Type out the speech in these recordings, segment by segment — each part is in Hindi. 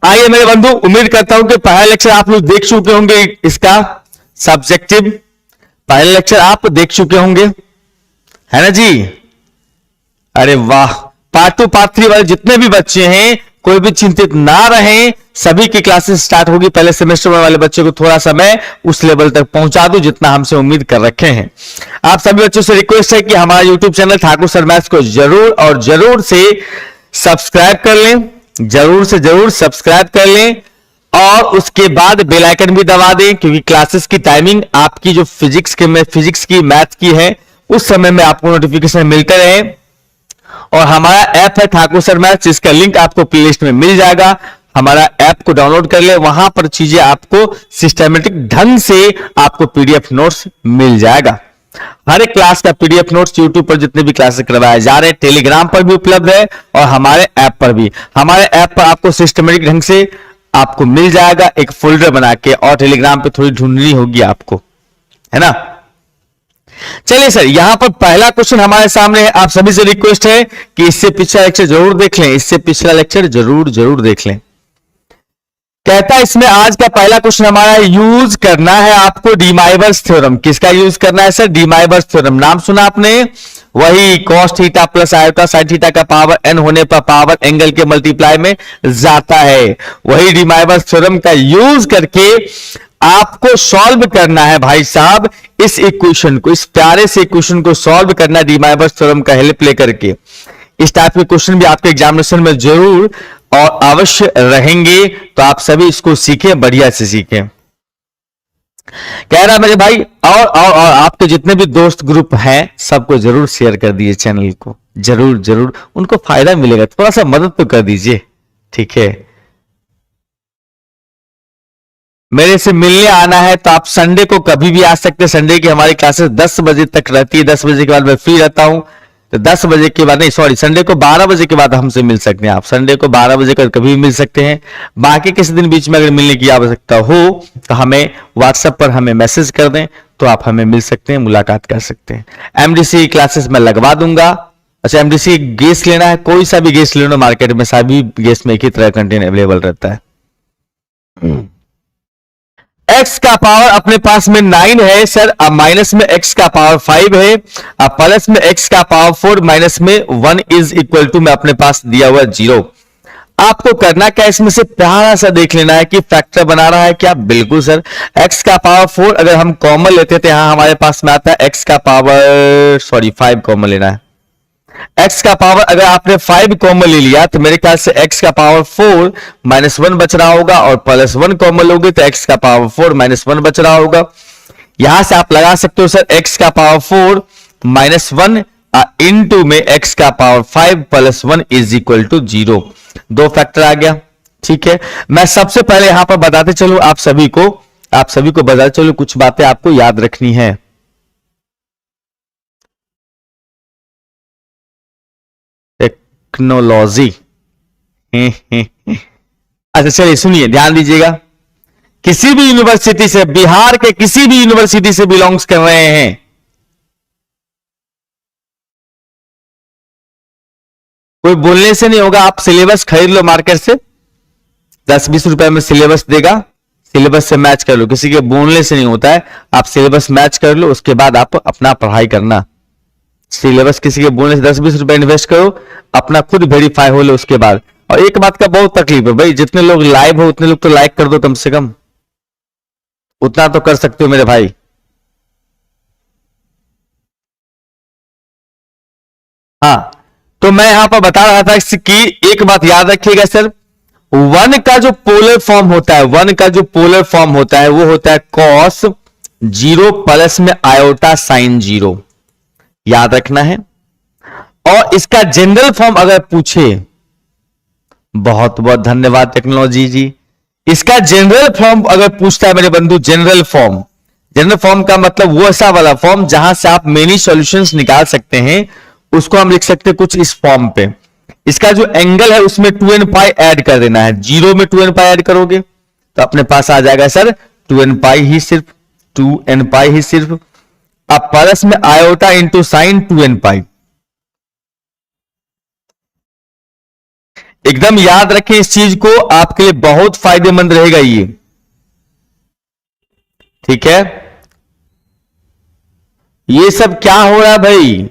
आइए मेरे बंधु, उम्मीद करता हूं कि पहला लेक्चर आप लोग देख चुके होंगे। इसका सब्जेक्टिव पहला लेक्चर आप देख चुके होंगे, है ना जी। अरे वाह, पार्ट 2 पार्ट 3 वाले जितने भी बच्चे हैं कोई भी चिंतित ना रहें, सभी की क्लासेस स्टार्ट होगी। पहले सेमेस्टर वाले बच्चे को थोड़ा सा मैं उस लेवल तक पहुंचा दूं जितना हमसे उम्मीद कर रखे हैं। आप सभी बच्चों से रिक्वेस्ट है कि हमारा YouTube channel Thakur sir maths को जरूर और जरूर से सब्सक्राइब कर लें, जरूर से जरूर सब्सक्राइब कर लें और उसके बाद बेल आइकन भी दबा दें, क्योंकि क्लासेस की टाइमिंग आपकी जो फिजिक्स की मैथ की है उस समय में आपको नोटिफिकेशन मिलते रहे। और हमारा ऐप है ठाकुर सर मैथ्स, जिसका लिंक आपको प्लेलिस्ट में मिल जाएगा। हमारा ऐप को डाउनलोड कर ले, वहां पर चीजें आपको सिस्टमेटिक ढंग से आपको पीडीएफ नोट्स मिल जाएगा। हर एक क्लास का पीडीएफ नोट्स यूट्यूब पर जितने भी क्लासेस करवाए जा रहे हैं, टेलीग्राम पर भी उपलब्ध है और हमारे ऐप पर भी। हमारे ऐप पर आपको सिस्टमेटिक ढंग से आपको मिल जाएगा एक फोल्डर बना के, और टेलीग्राम पे थोड़ी ढूंढनी होगी आपको, है ना। चलिए सर, यहां पर पहला क्वेश्चन हमारे सामने है। आप सभी से रिक्वेस्ट है कि इससे पिछला लेक्चर जरूर देख लें, इससे पिछला लेक्चर जरूर देख लें। कहता है इसमें आज का पहला क्वेश्चन हमारा यूज करना है आपको डीमाइवर्स थ्योरम। किसका यूज करना है सर? डीमाइवर्स थ्योरम। नाम सुना आपने? वही cos theta plus iota sine theta का पावर n होने पर पावर एंगल के मल्टीप्लाई में जाता है। वही डीमाइवर्स थ्योरम का यूज करके आपको सॉल्व करना है भाई साहब इस इक्वेशन को, इस प्यारे से इक्वेशन को सॉल्व करना है डीमाइवर्स थ्योरम का हेल्प लेकर के। इस टाइप के क्वेश्चन भी आपके एग्जामिनेशन में जरूर और अवश्य रहेंगे, तो आप सभी इसको सीखें, बढ़िया से सीखें। कह रहा मेरे भाई, और आपके जितने भी दोस्त ग्रुप हैं सबको जरूर शेयर कर दीजिए चैनल को, जरूर उनको फायदा मिलेगा। थोड़ा सा मदद तो कर दीजिए, ठीक है। मेरे से मिलने आना है तो आप संडे को कभी भी आ सकते हैं। संडे की हमारी क्लासेस 10 बजे तक रहती है, 10 बजे के बाद मैं फ्री रहता हूं। तो 10 बजे के बाद नहीं, सॉरी, संडे को 12 बजे के बाद हमसे मिल सकते हैं। आप संडे को 12 बजे का कभी भी मिल सकते हैं। बाकी किसी दिन बीच में अगर मिलने की आवश्यकता हो तो हमें व्हाट्सएप पर हमें मैसेज कर दें, तो आप हमें मिल सकते हैं, मुलाकात कर सकते हैं। एमडीसी क्लासेस में लगवा दूंगा। अच्छा, एमडीसी गैस लेना है, कोई सा भी गैस लेना, मार्केट में सभी गैस में एक ही तरह कंटेंट अवेलेबल रहता है। x का पावर अपने पास में 9 है सर, अब माइनस में x का पावर 5 है, अब प्लस में x का पावर 4, माइनस में 1 इज इक्वल टू में अपने पास दिया हुआ 0। आपको करना क्या, इसमें से प्यारा सा देख लेना है कि फैक्टर बना रहा है क्या। बिल्कुल सर, x का पावर 4 अगर हम कॉमन लेते थे, यहां हमारे पास में आता है x का पावर 5 कॉमन लेना है। x का पावर अगर आपने 5 कॉमन ले लिया तो मेरे ख्याल से x का पावर 4 -1 बच रहा होगा, और +1 कॉमन लोगे तो x का पावर 4 -1 बच रहा होगा। यहां से आप लगा सकते हो सर x का पावर 4 -1 इंटू में x का पावर 5 + 1 इज इक्वल टू 0। दो फैक्टर आ गया, ठीक है। मैं सबसे पहले यहां पर बताते चलूं आप सभी को बताते चलूं, कुछ बातें आपको याद रखनी है। टेक्नोलॉजी अच्छा चलिए सुनिए, ध्यान दीजिएगा। किसी भी यूनिवर्सिटी से, बिहार के किसी भी यूनिवर्सिटी से बिलोंग्स कर रहे हैं, कोई बोलने से नहीं होगा। आप सिलेबस खरीद लो मार्केट से, 10-20 रुपए में सिलेबस देगा, सिलेबस से मैच कर लो। किसी के बोलने से नहीं होता है, आप सिलेबस मैच कर लो, उसके बाद आप अपना पढ़ाई करना। सिलेबस किसी के बोलने से 10-20 रुपए इन्वेस्ट करो, अपना खुद वेरीफाई हो लो उसके बाद। और एक बात का बहुत तकलीफ है भाई, जितने लोग लाइव हो उतने लोग तो लाइक कर दो, कम से कम उतना तो कर सकते हो मेरे भाई। हाँ, तो मैं यहां पर बता रहा था कि एक बात याद रखिएगा सर, 1 का जो पोलर फॉर्म होता है, 1 का जो पोलर फॉर्म होता है वो होता है cos 0 प्लस में आयोटा साइन 0, याद रखना है। और इसका जनरल फॉर्म अगर पूछे, बहुत बहुत धन्यवाद टेक्नोलॉजी जी, इसका जनरल फॉर्म अगर पूछता है मेरे बंधु, जनरल फॉर्म का मतलब वो ऐसा वाला फॉर्म जहां से आप मेनी सॉल्यूशंस निकाल सकते हैं, उसको हम लिख सकते हैं कुछ इस फॉर्म पे। इसका जो एंगल है उसमें 2n पाई ऐड कर देना है, 0 में 2n पाई ऐड करोगे तो अपने पास आ जाएगा सर 2n पाई ही सिर्फ, 2n पाई ही सिर्फ। अब प्लस में आयोटा इंटू साइन 2n पाई। एकदम याद रखें इस चीज को, आपके लिए बहुत फायदेमंद रहेगा ये। ठीक है, ये सब क्या हो रहा है भाई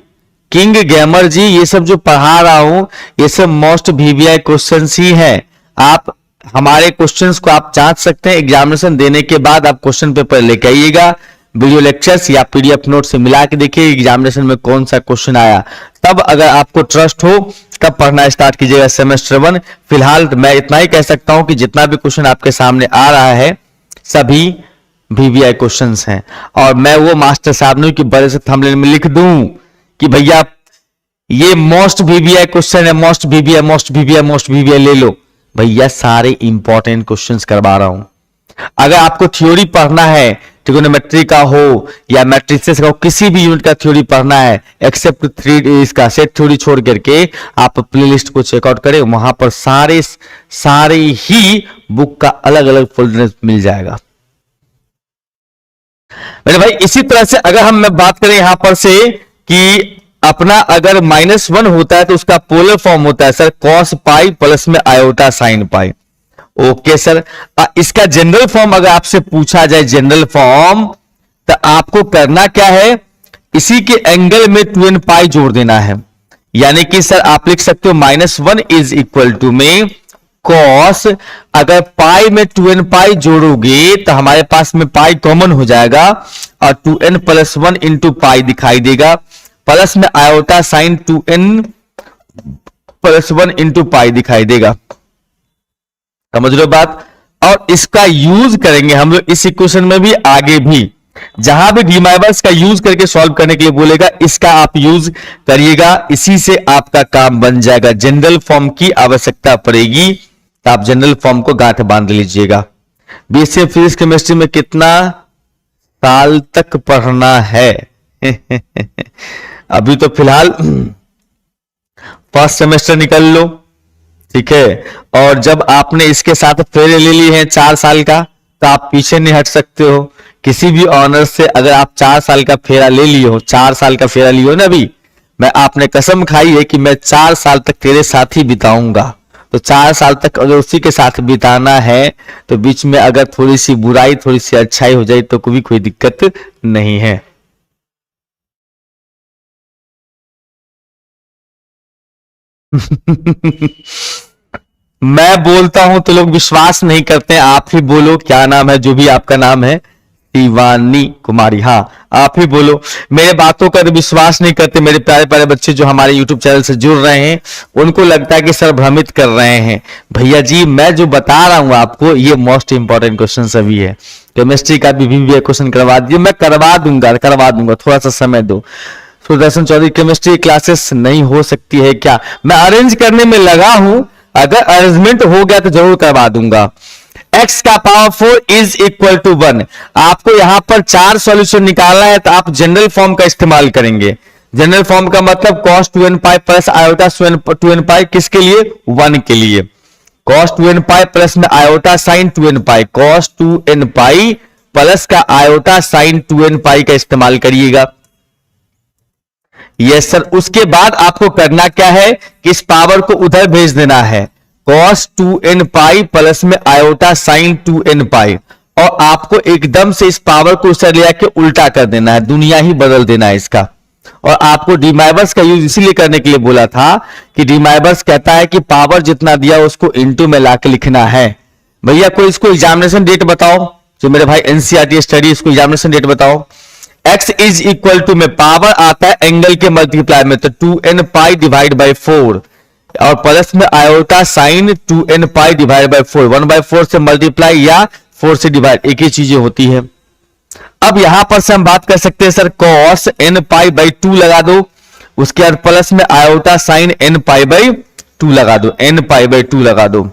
किंग गेमर जी, ये सब जो पढ़ा रहा हूं ये सब मोस्ट वीवीआई क्वेश्चंस ही हैं। आप हमारे क्वेश्चंस को आप जांच सकते हैं, एग्जामिनेशन देने के बाद आप क्वेश्चन पेपर लेके आइएगा, वीडियो लेक्चर्स या पीडीएफ नोट से मिला के देखिए एग्जामिनेशन में कौन सा क्वेश्चन आया, तब अगर आपको ट्रस्ट हो तब पढ़ना स्टार्ट कीजिएगा सेमेस्टर 1। फिलहाल मैं इतना ही कह सकता हूं कि जितना भी क्वेश्चन आपके सामने आ रहा है सभी वीवीआई क्वेश्चंस हैं, और मैं वो मास्टर साहब नहीं कि बड़े से थंबनेल में लिख दूं कि भैया ये मोस्ट वीवीआई क्वेश्चन है, most VVI most VVI most VVI ले लो। भैया सारे इंपॉर्टेंट क्वेश्चंस करवा रहा हूं। अगर आपको थ्योरी पढ़ना है, ट्रिगोनोमेट्री का हो या मैट्रिसेस का हो, किसी भी यूनिट का थ्योरी पढ़ना है एक्सेप्ट 3 इसका सेट थ्योरी छोड़ करके, आप प्लेलिस्ट को चेकआउट करें, वहां पर सारे ही बुक का अलग अलग फोल्डर मिल जाएगा मेरे भाई। इसी तरह से अगर हम बात करें यहां पर से कि अपना अगर -1 होता है तो उसका पोलर फॉर्म होता है सर cos पाई प्लस में iota sine pi. Okay sir, इसका जनरल फॉर्म अगर आपसे पूछा जाए जनरल फॉर्म, तो आपको करना क्या है, इसी के एंगल में 2n पाई जोड़ देना है। यानी कि सर आप लिख सकते हो -1 इज इक्वल टू में cos, अगर पाई में 2n पाई जोड़ोगे तो हमारे पास में पाई कॉमन हो जाएगा और 2n + 1 इंटू पाई दिखाई देगा, प्लस में आयोटा साइन 2n + 1 इंटू पाई दिखाई देगा। समझ लो बात। और इसका यूज करेंगे हम लोग इस इक्वेशन में भी, आगे भी जहां भी डीमाइवर्स का यूज करके सॉल्व करने के लिए बोलेगा इसका आप यूज करिएगा, इसी से आपका काम बन जाएगा। जनरल फॉर्म की आवश्यकता पड़ेगी तो आप जनरल फॉर्म को गांठ बांध लीजिएगा। बीएससी फिजिक्स केमिस्ट्री में कितना साल तक पढ़ना है अभी तो फिलहाल फर्स्ट सेमेस्टर निकल लो, ठीक है, और जब आपने इसके साथ फेरे ले ली है 4 साल का तो आप पीछे नहीं हट सकते हो किसी भी ऑनर्स से। अगर आप 4 साल का फेरा ले लिए हो, 4 साल का फेरा लियो ना, अभी मैं आपने कसम खाई है कि मैं 4 साल तक तेरे साथ ही बिताऊंगा, तो 4 साल तक अगर उसी के साथ बिताना है तो बीच में अगर थोड़ी सी बुराई थोड़ी सी अच्छाई हो जाए तो कोई दिक्कत नहीं है। मैं बोलता हूं तो लोग विश्वास नहीं करते हैं, आप ही बोलो क्या नाम है, जो भी आपका नाम है, शिवानी कुमारी, हाँ आप ही बोलो। मेरे बातों का तो विश्वास नहीं करते मेरे प्यारे प्यारे बच्चे जो हमारे यूट्यूब चैनल से जुड़ रहे हैं, उनको लगता है कि सर भ्रमित कर रहे हैं। भैया जी मैं जो बता रहा हूं आपको ये मोस्ट इंपॉर्टेंट क्वेश्चन सभी है। केमिस्ट्री का भी क्वेश्चन करवा दिए, मैं करवा दूंगा, थोड़ा सा समय दो। सुदर्शन चौधरी केमिस्ट्री क्लासेस नहीं हो सकती है क्या? मैं अरेंज करने में लगा हूं, अगर अरेंजमेंट हो गया तो जरूर करवा दूंगा। x का पावर 4 इज इक्वल टू 1, आपको यहां पर 4 सॉल्यूशन निकालना है तो आप जनरल फॉर्म का इस्तेमाल करेंगे। जनरल फॉर्म का मतलब cos 2n pi plus iota 2n पाई, किसके लिए? 1 के लिए। cos 2n पाई प्लस में आयोटा साइन 2n पाई, cos 2n पाई प्लस का आयोटा साइन 2n पाई का इस्तेमाल करिएगा। यस सर, उसके बाद आपको करना क्या है कि इस पावर को उधर भेज देना है, cos 2n पाई प्लस में आयोटा साइन 2n पाई, और आपको एकदम से इस पावर को उसे ले आके उल्टा कर देना है, दुनिया ही बदल देना है इसका। और आपको डीमाइवर्स का यूज इसीलिए करने के लिए बोला था कि डीमाइवर्स कहता है कि पावर जितना दिया उसको इनटू में लाके लिखना है। भैया कोई इसको एग्जामिनेशन डेट बताओ, जो मेरे भाई एनसीईआरटी स्टडी, इसको एग्जामिनेशन डेट बताओ। x इज इक्वल टू में पावर आता है एंगल के मल्टीप्लाई में, तो 2n पाई डिवाइड बाई 4, और प्लस में iota sine 2n pi divide by 4, 1/4 से मल्टीप्लाई या 4 से डिवाइड, एक ही चीजें होती है। अब यहां पर से हम बात कर सकते हैं sir cos n pi by 2 लगा दो, उसके बाद प्लस में iota sign n pi by 2 लगा दो, n पाई बाई 2 लगा दो,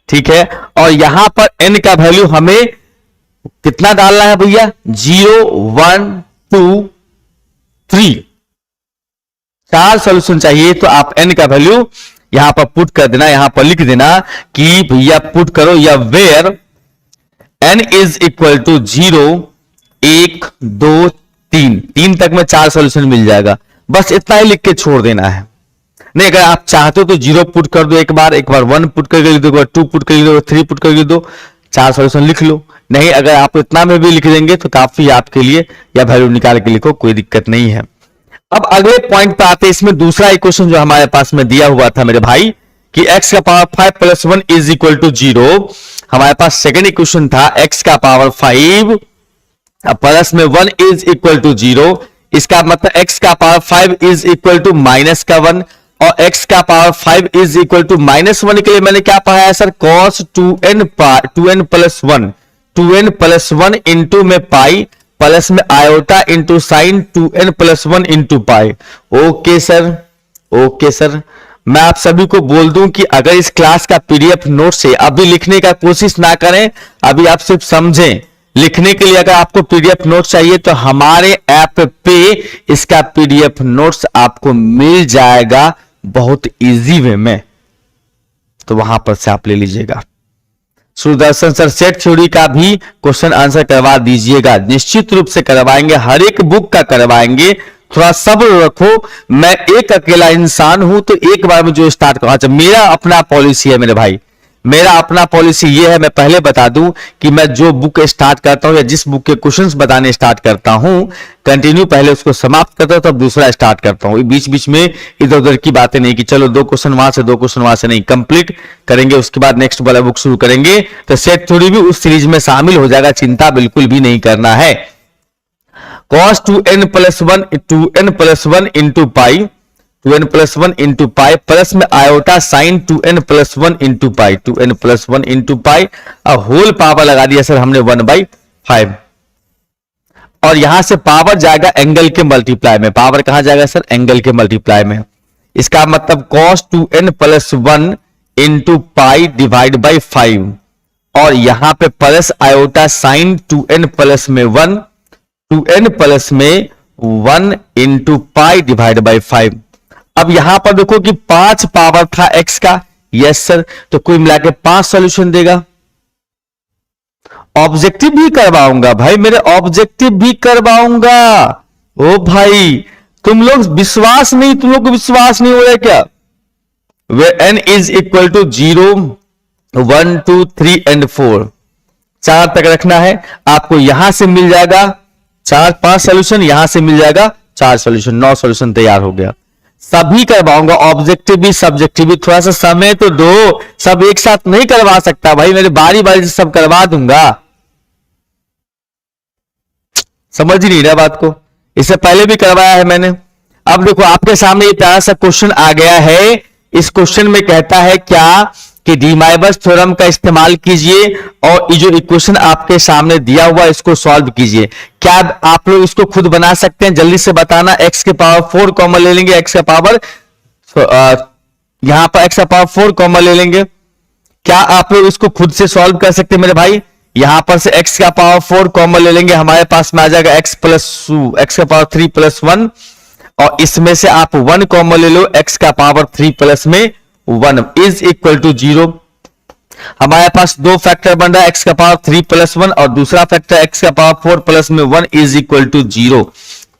ठीक है। और यहां पर n का वैल्यू हमें कितना डालना है भैया? 0 1 2 3, 4 सॉल्यूशन चाहिए, तो आप n का वैल्यू यहां पर पुट कर देना, यहां पर लिख देना कि भैया पुट करो या where n is equal to 0 1 2 3 तक में 4 सॉल्यूशन मिल जाएगा। बस इतना ही लिख के छोड़ देना है, नहीं, अगर आप चाहते हो तो 0 पुट कर दो, एक बार 1 पुट करके लिख दो, एक बार 2 पुट करके लिख दो, 3 पुट करके लिख दो, 4 सॉल्यूशन लिख लो। नहीं, अगर आप इतना में भी लिख देंगे तो काफी आपके लिए, या वैल्यू निकाल के लिखो, कोई दिक्कत नहीं है। अब अगले पॉइंट पे आते हैं। इसमें दूसरा इक्वेशन जो हमारे पास में दिया हुआ था मेरे भाई कि x का power 5 plus 1 is equal to 0। हमारे पास सेकेंड इक्वेशन था x का पावर 5 प्लस में 1 इज इक्वल टू 0। इसका मतलब x का power 5 is equal to minus का 1, और x का power 5 is equal to minus 1 के लिए मैंने क्या पढ़ा है sir, cos 2n plus 1, 2n plus 1 into में पाई प्लस में iota into sine 2n plus 1 into pi. Okay sir, okay sir. मैं आप सभी को बोल दूं कि अगर इस क्लास का पीडीएफ नोट से अभी लिखने का कोशिश ना करें, अभी आप सिर्फ समझें। लिखने के लिए अगर आपको पीडीएफ नोट्स चाहिए तो हमारे ऐप पे इसका पीडीएफ नोट्स आपको मिल जाएगा बहुत इजी वे में, तो वहां पर से आप ले लीजिएगा। सुदर्शन सर सेट थ्योरी का भी क्वेश्चन आंसर करवा दीजिएगा, निश्चित रूप से करवाएंगे, हर एक बुक का करवाएंगे। थोड़ा सब्र रखो, मैं एक अकेला इंसान हूं तो एक बार में जो स्टार्ट करूं। अच्छा, मेरा अपना पॉलिसी है मेरे भाई, मेरा अपना पॉलिसी ये है, मैं पहले बता दूं कि मैं जो बुक स्टार्ट करता हूं या जिस बुक के क्वेश्चंस बताने स्टार्ट करता हूं, कंटिन्यू पहले उसको समाप्त करता हूं तब दूसरा स्टार्ट करता हूं। बीच बीच में इधर उधर की बातें नहीं कि चलो 2 क्वेश्चन वहां से 2 क्वेश्चन वहां से, नहीं, कंप्लीट करेंगे उसके बाद नेक्स्ट वाला बुक शुरू करेंगे। तो सेट थ्योरी भी उस सीरीज में शामिल हो जाएगा, चिंता बिल्कुल भी नहीं करना है। cos 2n plus 1 into pi, 2n plus 1 into pi plus में iota sine 2n plus 1 into pi, 2n plus 1 into pi, अब होल पावर लगा दिया सर हमने 1/5, और यहां से पावर जाएगा एंगल के मल्टीप्लाई में। पावर कहां जाएगा सर, एंगल के मल्टीप्लाई में। इसका मतलब cos 2n plus 1 into pi divide by 5, और यहां पे plus iota sine 2n plus में 1, 2n प्लस में 1 इंटू पाई डिवाइड बाई 5। अब यहां पर देखो कि 5 पावर था x का, यस सर, तो कुल मिला के 5 सॉल्यूशन देगा। ऑब्जेक्टिव भी करवाऊंगा भाई, मेरे ऑब्जेक्टिव भी करवाऊंगा। ओ भाई, तुम लोग विश्वास नहीं, तुम लोग को विश्वास नहीं हो रहा है क्या? Where n is equal to 0, 1, 2, 3 and 4, 4 तक रखना है। आपको यहां से मिल जाएगा 5 सॉल्यूशन, यहां से मिल जाएगा 4 सॉल्यूशन, 9 सॉल्यूशन तैयार हो गया। सभी करवाऊंगा, ऑब्जेक्टिव भी सब्जेक्टिव भी। थोड़ा सा समय तो दो, सब एक साथ नहीं करवा सकता भाई, मेरे बारी बारी से सब करवा दूंगा। समझ ही नहीं रहा बात को, इससे पहले भी करवाया है मैंने। अब देखो आपके सामने ये प्यारा सा क्वेश्चन आ गया है। इस क्वेश्चन में कहता है क्या कि डी माइबर्स थ्योरम का इस्तेमाल कीजिए और ये जो इक्वेशन आपके सामने दिया हुआ इसको सॉल्व कीजिए। क्या आप लोग इसको खुद बना सकते हैं? जल्दी से बताना। x के पावर 4 कॉमन ले लेंगे, x का पावर यहां पर x का पावर 4 कॉमन ले लेंगे। क्या आप लोग इसको खुद से सॉल्व कर सकते हैं मेरे भाई? यहां पर से x का पावर 4 कॉमन ले लेंगे, हमारे पास में आ जाएगा x का पावर 3 प्लस 1, और इसमें से आप 1 कॉमन ले लो, x का पावर 3 प्लस में 1 इज इक्वल टू 0। हमारे पास 2 फैक्टर बन रहा है, x का पावर 3 प्लस 1 और दूसरा फैक्टर x का पावर 4 प्लस में 1 इज इक्वल टू 0।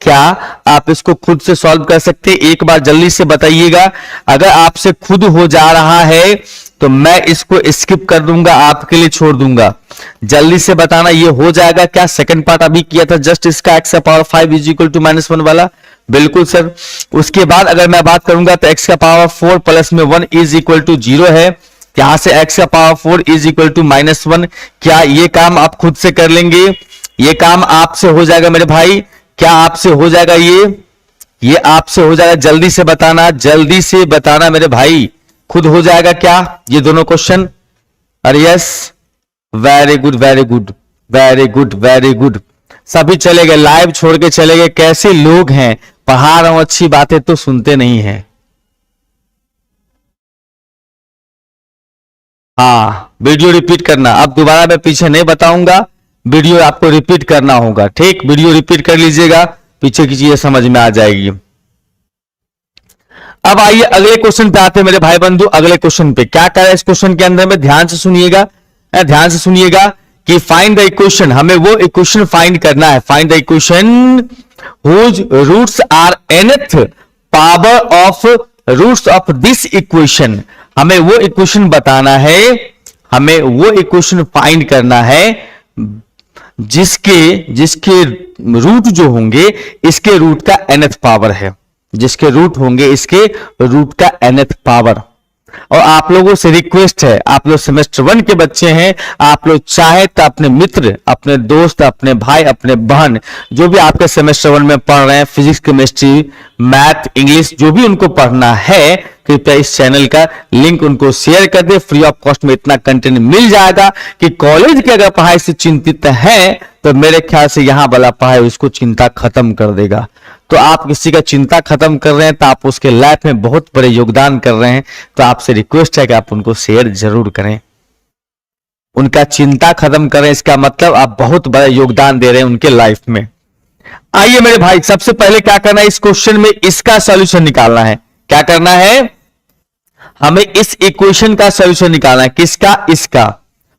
क्या आप इसको खुद से सॉल्व कर सकते हैं? एक बार जल्दी से बताइएगा। अगर आपसे खुद हो जा रहा है तो मैं इसको स्किप कर दूंगा, आपके लिए छोड़ दूंगा। जल्दी से बताना, ये हो जाएगा क्या? सेकंड पार्ट अभी किया था जस्ट इसका, x का पावर 5 इज इक्वल टू -1 वाला। बिल्कुल सर। उसके बाद अगर मैं बात करूंगा तो x का पावर 4 प्लस में 1 इज इक्वल टू 0 है। यहां से x का पावर 4 इज इक्वल टू -1। क्या ये काम आप खुद से कर लेंगे? ये काम आपसे हो जाएगा मेरे भाई? क्या आपसे हो जाएगा? ये आपसे हो जाएगा? जल्दी से बताना, जल्दी से बताना मेरे भाई, खुद हो जाएगा क्या ये दोनों क्वेश्चन? अरे yes, very good very good very good very good. सभी चले गए, लाइव छोड़ के चले गए। कैसे लोग हैं, पढ़ा रहा हूं अच्छी बातें तो सुनते नहीं है। हाँ, वीडियो रिपीट करना। अब दोबारा मैं पीछे नहीं बताऊंगा, वीडियो आपको रिपीट करना होगा। ठीक, वीडियो रिपीट कर लीजिएगा, पीछे की चीजें समझ में आ जाएगी। अब आइए अगले क्वेश्चन पे आते हैं मेरे भाई बंधु। अगले क्वेश्चन पे क्या कह रहा है इस क्वेश्चन के अंदर में, ध्यान से सुनिएगा, ध्यान से सुनिएगा कि फाइंड द इक्वेशन, हमें वो इक्वेशन फाइंड करना है। Find the equation whose roots are nth power of roots of this equation, हमें वो इक्वेशन बताना है, हमें वो इक्वेशन फाइंड करना है जिसके रूट जो होंगे इसके रूट का nth पावर है, जिसके रूट होंगे इसके रूट का nth पावर। और आप लोगों से रिक्वेस्ट है, आप लोग सेमेस्टर 1 के बच्चे हैं, आप लोग चाहे तो अपने मित्र, अपने दोस्त, अपने भाई, अपने बहन, जो भी आपके सेमेस्टर 1 में पढ़ रहे हैं, फिजिक्स, केमिस्ट्री, मैथ, इंग्लिश, जो भी उनको पढ़ना है, कृपया इस चैनल का लिंक उनको शेयर कर दे। फ्री ऑफ कॉस्ट में इतना कंटेंट मिल जाएगा कि कॉलेज के अगर पढ़ाई से चिंतित है तो मेरे ख्याल से यहां वाला पढ़ाई उसको चिंता खत्म कर देगा। तो आप किसी का चिंता खत्म कर रहे हैं तो आप उसके लाइफ में बहुत बड़े योगदान कर रहे हैं, तो आपसे रिक्वेस्ट है कि आप उनको शेयर जरूर करें, उनका चिंता खत्म करें। इसका मतलब आप बहुत बड़ा योगदान दे रहे हैं उनके लाइफ में। आइए मेरे भाई, सबसे पहले क्या करना है, इस क्वेश्चन में इसका सॉल्यूशन निकालना है। क्या करना है, हमें इस इक्वेशन का सॉल्यूशन निकालना है। किसका? इसका।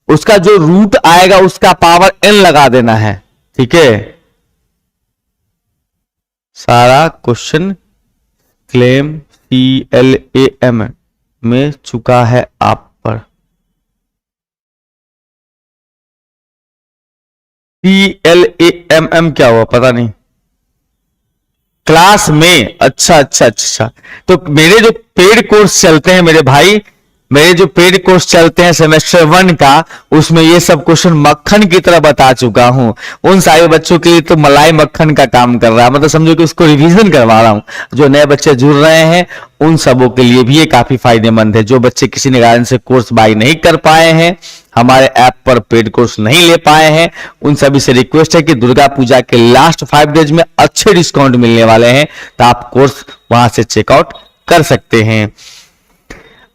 उसका जो रूट आएगा उसका पावर n लगा देना है। ठीक है, सारा क्वेश्चन क्लेम CLAM में चुका है आप पर। CLAM क्या हुआ पता नहीं, क्लास में। अच्छा। तो मेरे जो पेड कोर्स चलते हैं मेरे भाई, मेरे जो पेड कोर्स चलते हैं सेमेस्टर 1 का, उसमें ये सब क्वेश्चन मक्खन की तरह बता चुका हूं। उन सारे बच्चों के लिए तो मलाई मक्खन का काम कर रहा है, मतलब समझो कि उसको रिवीजन करवा रहा हूं। जो नए बच्चे जुड़ रहे हैं उन सबों के लिए भी ये काफी फायदेमंद है। जो बच्चे किसी ने कारण से कोर्स बाय नहीं कर पाए हैं, हमारे ऐप पर पेड कोर्स नहीं ले पाए हैं, उन सभी से रिक्वेस्ट है कि दुर्गा पूजा के लास्ट 5 डेज में अच्छे डिस्काउंट मिलने वाले हैं, तो आप कोर्स वहां से चेकआउट कर सकते हैं।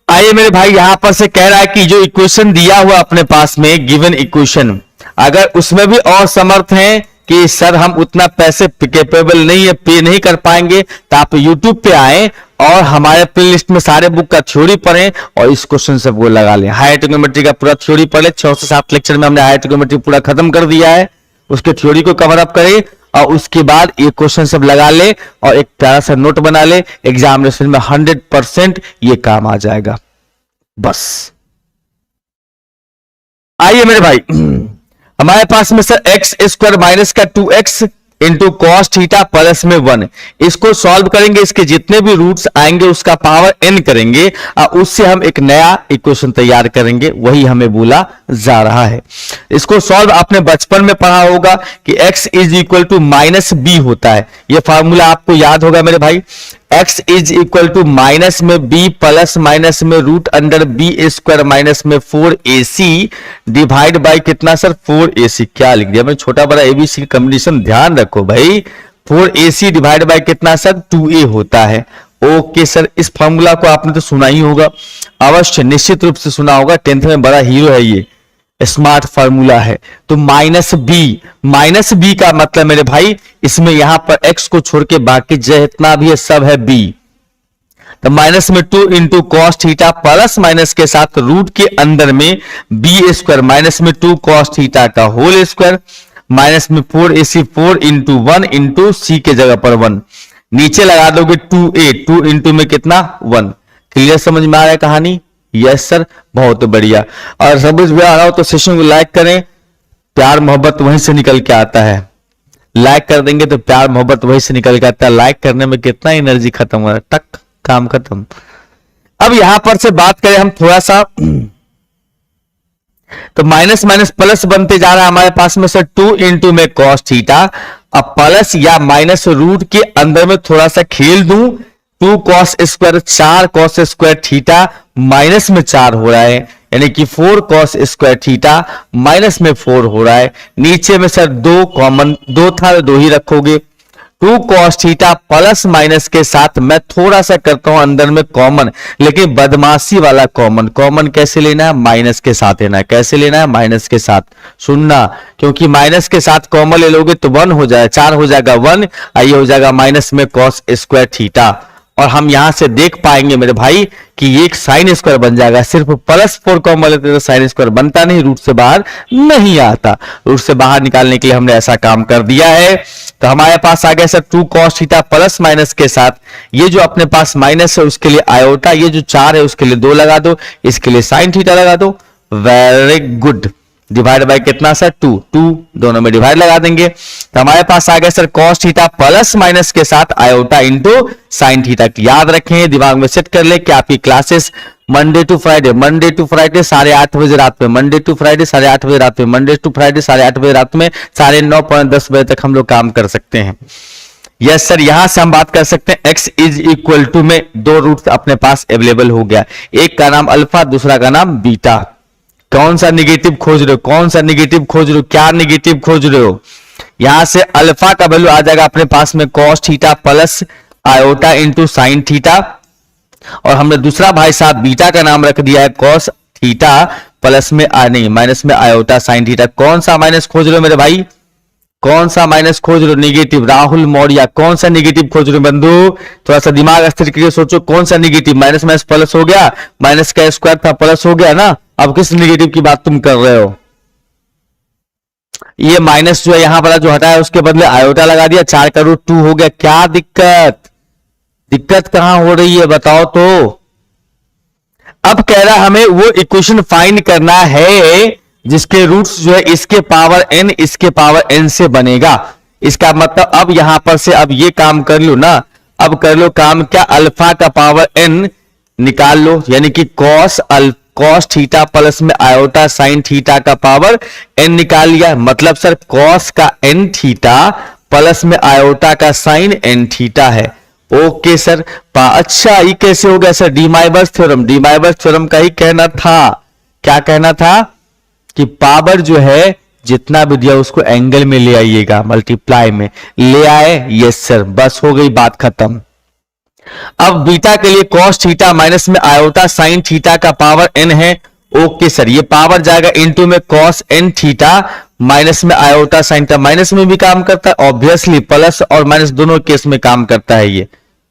आइए मेरे भाई, यहां पर से कह रहा है कि जो इक्वेशन दिया हुआ अपने पास में गिवन इक्वेशन, अगर उसमें भी और समर्थ हैं कि सर हम उतना पैसे कैपेबल नहीं है, पे नहीं कर पाएंगे, तो आप YouTube पे आए और हमारे प्लेलिस्ट में सारे बुक का थ्योरी पढ़ें और इस क्वेश्चन से वो लगा लें। हायर ट्रिग्नोमेट्री का पूरा थ्योरी पढ़े, 6 से 7 लेक्चर में हमने हायर ट्रिग्नोमेट्री पूरा खत्म कर दिया है, उसके थ्योरी को कवर अप करें और उसके बाद ये क्वेश्चन सब लगा ले और एक प्यारा सा नोट बना ले। एग्जामिनेशन में 100% ये काम आ जाएगा। बस आइए मेरे भाई, हमारे पास में सर एक्स स्क्वायर माइनस का 2x into cos theta plus में 1, इसको सॉल्व करेंगे। इसके जितने भी रूट्स आएंगे उसका पावर n करेंगे और उससे हम एक नया इक्वेशन तैयार करेंगे, वही हमें बोला जा रहा है। इसको सॉल्व आपने बचपन में पढ़ा होगा कि x is equal to minus B होता है। यह फॉर्मूला आपको याद होगा मेरे भाई। x is equal to minus में b प्लस माइनस में root under B square minus में 4ac डिवाइड बाय कितना सर 4ac। क्या लिख दिया मैं, छोटा बड़ा एबीसी की कॉम्बिनेशन ध्यान रखो भाई। 4ac डिवाइड बाय कितना सर 2a होता है। ओके सर, इस फॉर्मूला को आपने तो सुना ही होगा, अवश्य निश्चित रूप से सुना होगा, 10th में बड़ा हीरो है ये, स्मार्ट फार्मूला है। तो माइनस बी का मतलब मेरे भाई इसमें यहां पर x को छोड़ के बाकी जितना भी है सब है b। तो माइनस में 2 into cos theta plus minus के साथ रूट के अंदर में बी स्क्वायर माइनस में 2 कॉस थीटा का होल स्क्वायर माइनस में 4ac 4 इंटू 1 इंटू सी के जगह पर 1, नीचे लगा दोगे 2a 2 इंटू में कितना 1। क्लियर समझ में आ रहा है कहानी? यस सर, बहुत बढ़िया। और समझ में आ रहा हो तो सेशन को लाइक करें, प्यार मोहब्बत वहीं से निकल के आता है। लाइक कर देंगे तो प्यार मोहब्बत वहीं से निकल के आता है। लाइक करने में कितना एनर्जी खत्म हो रहा है, टक काम खत्म। अब यहां पर से बात करें हम थोड़ा सा, तो माइनस माइनस प्लस बनते जा रहा है हमारे पास में सर 2 इंटू में कॉस थीटा। अब प्लस या माइनस रूट के अंदर में थोड़ा सा खेल दूं, 2 cos square 4 cos square theta minus में 4 हो रहा है, यानी कि 4 कॉस स्क्वायर थीटा माइनस में 4 हो रहा है। नीचे में सर 2 कॉमन, 2 था 2 ही रखोगे। 2 कॉस थीटा प्लस माइनस के साथ मैं थोड़ा सा करता हूं अंदर में कॉमन, लेकिन बदमाशी वाला कॉमन। कॉमन कैसे लेना है? माइनस के साथ लेना है। कैसे लेना है? माइनस के साथ। सुनना, क्योंकि माइनस के साथ कॉमन ले लोगे तो 1 हो जाएगा, 4 हो जाएगा 1, ये हो जाएगा माइनस में कॉस स्क्वायर थीटा। और हम यहां से देख पाएंगे मेरे भाई कि ये एक साइन स्क्वायर बन जाएगा। सिर्फ +4 कॉमन लेते तो साइन स्क्वायर बनता नहीं, रूट से बाहर नहीं आता। रूट से बाहर निकालने के लिए हमने ऐसा काम कर दिया है। तो हमारे पास आ गया sir 2 cos theta plus minus के साथ ये जो अपने पास माइनस है उसके लिए आयोटा, ये जो 4 है उसके लिए 2 लगा दो, इसके लिए साइन थीटा लगा दो। Very good. डिवाइड बाय कितना सर 2 दोनों में डिवाइड लगा देंगे। तो हमारे पास आ गया sir cos theta plus minus के साथ आयोटा इंटू साइन थीटा। याद रखें, दिमाग में सेट कर ले कि आपकी क्लासेस मंडे टू फ्राइडे 8:30 बजे रात में, मंडे टू फ्राइडे 8:30 बजे रात में, मंडे टू फ्राइडे 8:30 बजे रात में 9:30 बजे तक हम लोग काम कर सकते हैं। यस सर, यहां से हम बात कर सकते हैं x इज इक्वल टू में 2 रूट अपने पास अवेलेबल हो गया। एक का नाम अल्फा, दूसरा का नाम बीटा। कौन सा निगेटिव खोज रहे हो, कौन सा निगेटिव खोज रहे हो, क्या निगेटिव खोज रहे हो? यहां से अल्फा का वैल्यू आ जाएगा अपने पास में cos theta plus iota into sine theta, और हमने दूसरा भाई साहब बीटा का नाम रख दिया है cos थीटा प्लस में नहीं माइनस में आयोटा साइन थीटा। कौन सा माइनस खोज रहे हो मेरे भाई, कौन सा माइनस खोज रहे हो? निगेटिव। राहुल मौर्य, कौन सा निगेटिव खोज रहे हो बंधु? थोड़ा सा दिमाग स्थिर करके सोचो, कौन सा निगेटिव? माइनस माइनस प्लस हो गया, माइनस का स्क्वायर था प्लस हो गया ना। अब किस निगेटिव की बात तुम कर रहे हो? ये माइनस जो है यहां पर जो हटाया उसके बदले आयोटा लगा दिया, 4 का रूट 2 हो गया। क्या दिक्कत, दिक्कत कहां हो रही है बताओ तो? अब कह रहा हमें वो इक्वेशन फाइंड करना है जिसके रूट्स जो है इसके पावर n इसके पावर n से बनेगा। इसका मतलब अब यहां पर से अब ये काम कर लो ना, अब कर लो काम क्या, अल्फा का पावर n निकाल लो, यानी कि cos थीटा प्लस में आयोटा साइन थीटा का पावर n निकाल लिया। मतलब सर cos का n थीटा प्लस में आयोटा का साइन n थीटा है। ओके सर, अच्छा ये कैसे हो गया सर? डीमाइवर्स थ्योरम, डीमाइवर्स थ्योरम का ही कहना था। क्या कहना था? कि पावर जो है जितना भी दिया उसको एंगल में ले आइएगा, मल्टीप्लाई में ले आए। यस सर, बस हो गई बात खत्म। अब बीटा के लिए cos थीटा माइनस में आयोटा साइन थीटा का पावर n है। ओके सर, ये पावर जाएगा इनटू में cos n थीटा माइनस में आयोटा साइन थीटा। माइनस में भी काम करता है ऑब्वियसली, प्लस और माइनस दोनों केस में काम करता है ये,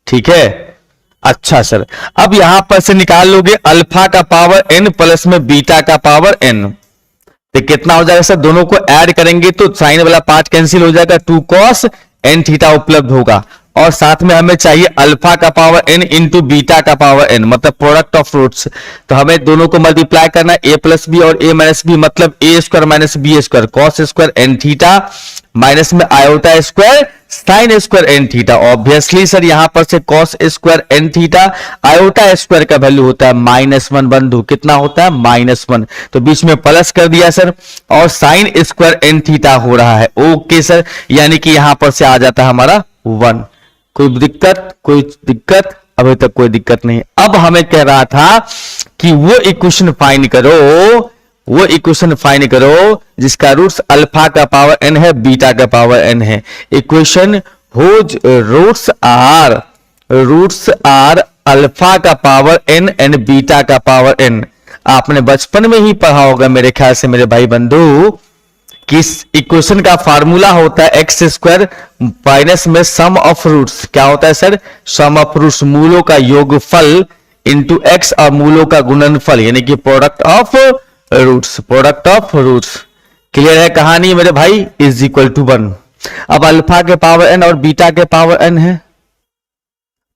ठीक है। अच्छा सर, अब यहां पर से निकाल लोगे अल्फा का पावर n प्लस में बीटा का पावर n, तो कितना हो जाएगा सर? दोनों को ऐड करेंगे तो साइन वाला पार्ट कैंसिल हो जाएगा, 2 cos n थीटा उपलब्ध होगा। और साथ में हमें चाहिए अल्फा का पावर n इंटू बीटा का पावर n, मतलब प्रोडक्ट ऑफ रूट्स। तो हमें दोनों को मल्टीप्लाई करना है, a प्लस बी और a माइनस बी, मतलब a square minus B square, cos square n theta minus में iota square sine square n theta. Obviously sir यहां पर से cos square n theta, iota square का वैल्यू होता है -1 बंधु। कितना होता है? -1। तो बीच में प्लस कर दिया सर, और साइन स्क्वायर n थीटा हो रहा है। ओके सर, यानी कि यहां पर से आ जाता है हमारा 1। कोई दिक्कत, कोई दिक्कत? अभी तक कोई दिक्कत नहीं। अब हमें कह रहा था कि वो इक्वेशन फाइंड करो, वो इक्वेशन फाइंड करो जिसका रूट्स अल्फा का पावर n है, बीटा का पावर n है। Equation whose roots are alpha का पावर n एंड बीटा का पावर n। आपने बचपन में ही पढ़ा होगा मेरे ख्याल से मेरे भाई बंधु कि इस इक्वेशन का फार्मूला होता है एक्स स्क्वायर माइनस में सम ऑफ रूट्स। क्या होता है सर? सम ऑफ रूट्स, मूलों का योगफल इंटू एक्स और मूलों का गुणनफल, यानी कि product of roots, product of roots. Clear है कहानी मेरे भाई? Is equal to 1। अब अल्फा के पावर n और बीटा के पावर n है,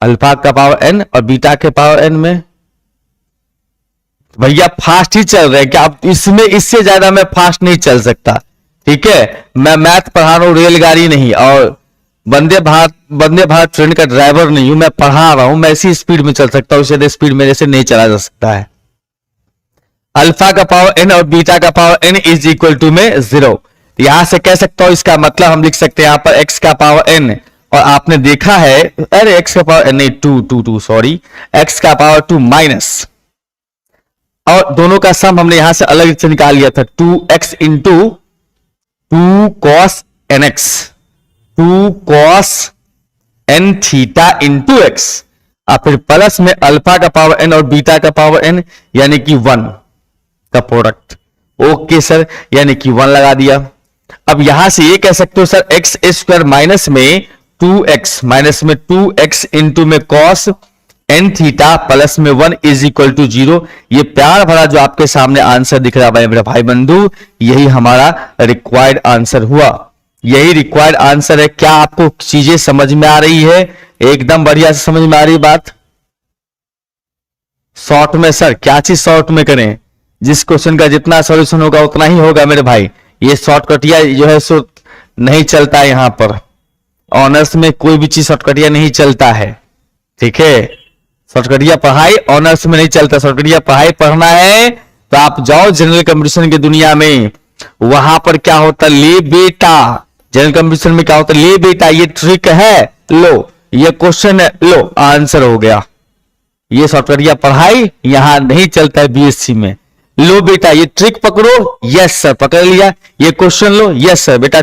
अल्फा का पावर n और बीटा के पावर n में भैया फास्ट ही चल रहे हैं क्या? अब इसमें इससे ज्यादा मैं फास्ट नहीं चल सकता, ठीक है। मैं मैथ पढ़ा रहा हूं, रेलगाड़ी नहीं, और वंदे भारत ट्रेन का ड्राइवर नहीं हूं, मैं पढ़ा रहा हूं। मैं इसी स्पीड में चल सकता हूं, उससे स्पीड मेरे से नहीं चला जा सकता है। अल्फा का पावर n और बीटा का power n is equal to में 0। यहां से कह सकता हूं, इसका मतलब हम लिख सकते हैं यहां पर x का पावर n, और आपने देखा है, अरे x का पावर n नहीं, 2 सॉरी, x का पावर 2 माइनस, और दोनों का सम हमने यहां से अलग से निकाल लिया था, 2x into 2 cos nx, 2 cos n theta into x, और फिर प्लस में अल्फा का पावर n और बीटा का पावर n, यानी कि 1 का प्रोडक्ट। ओके सर, यानी कि 1 लगा दिया। अब यहां से ये कह सकते हो सर एक्स स्क्वायर माइनस में 2x माइनस में 2x इंटू में cos n थीटा प्लस में 1 इज इक्वल टू 0। ये प्यार भरा जो आपके सामने आंसर दिख रहा है मेरे भाई बंधु, यही हमारा रिक्वायर्ड आंसर हुआ, यही रिक्वायर्ड आंसर है। क्या आपको चीजें समझ में आ रही है? एकदम बढ़िया से समझ में आ रही बात। शॉर्ट में सर क्या चीज शॉर्ट में करें? जिस क्वेश्चन का जितना सॉल्यूशन होगा उतना ही होगा मेरे भाई। ये शॉर्टकटिया जो है सो नहीं चलता है यहां पर, ऑनर्स में कोई भी चीज शॉर्टकटिया नहीं चलता है, ठीक है। शॉर्टकटिया पढ़ाई ऑनर्स में नहीं चलता। शॉर्टकटिया पढ़ाई पढ़ना है तो आप जाओ जनरल कंपटीशन की दुनिया में, वहां पर क्या होता, ले बेटा, जनरल कंपटीशन में क्या होता, ले बेटा ये ट्रिक है, लो ये क्वेश्चन है, लो आंसर हो गया। ये शॉर्टकटिया पढ़ाई यहां नहीं चलता है बीएससी में। लो बेटा ये ट्रिक पकड़ो, यस सर पकड़ लिया, ये क्वेश्चन लो, यस सर बेटा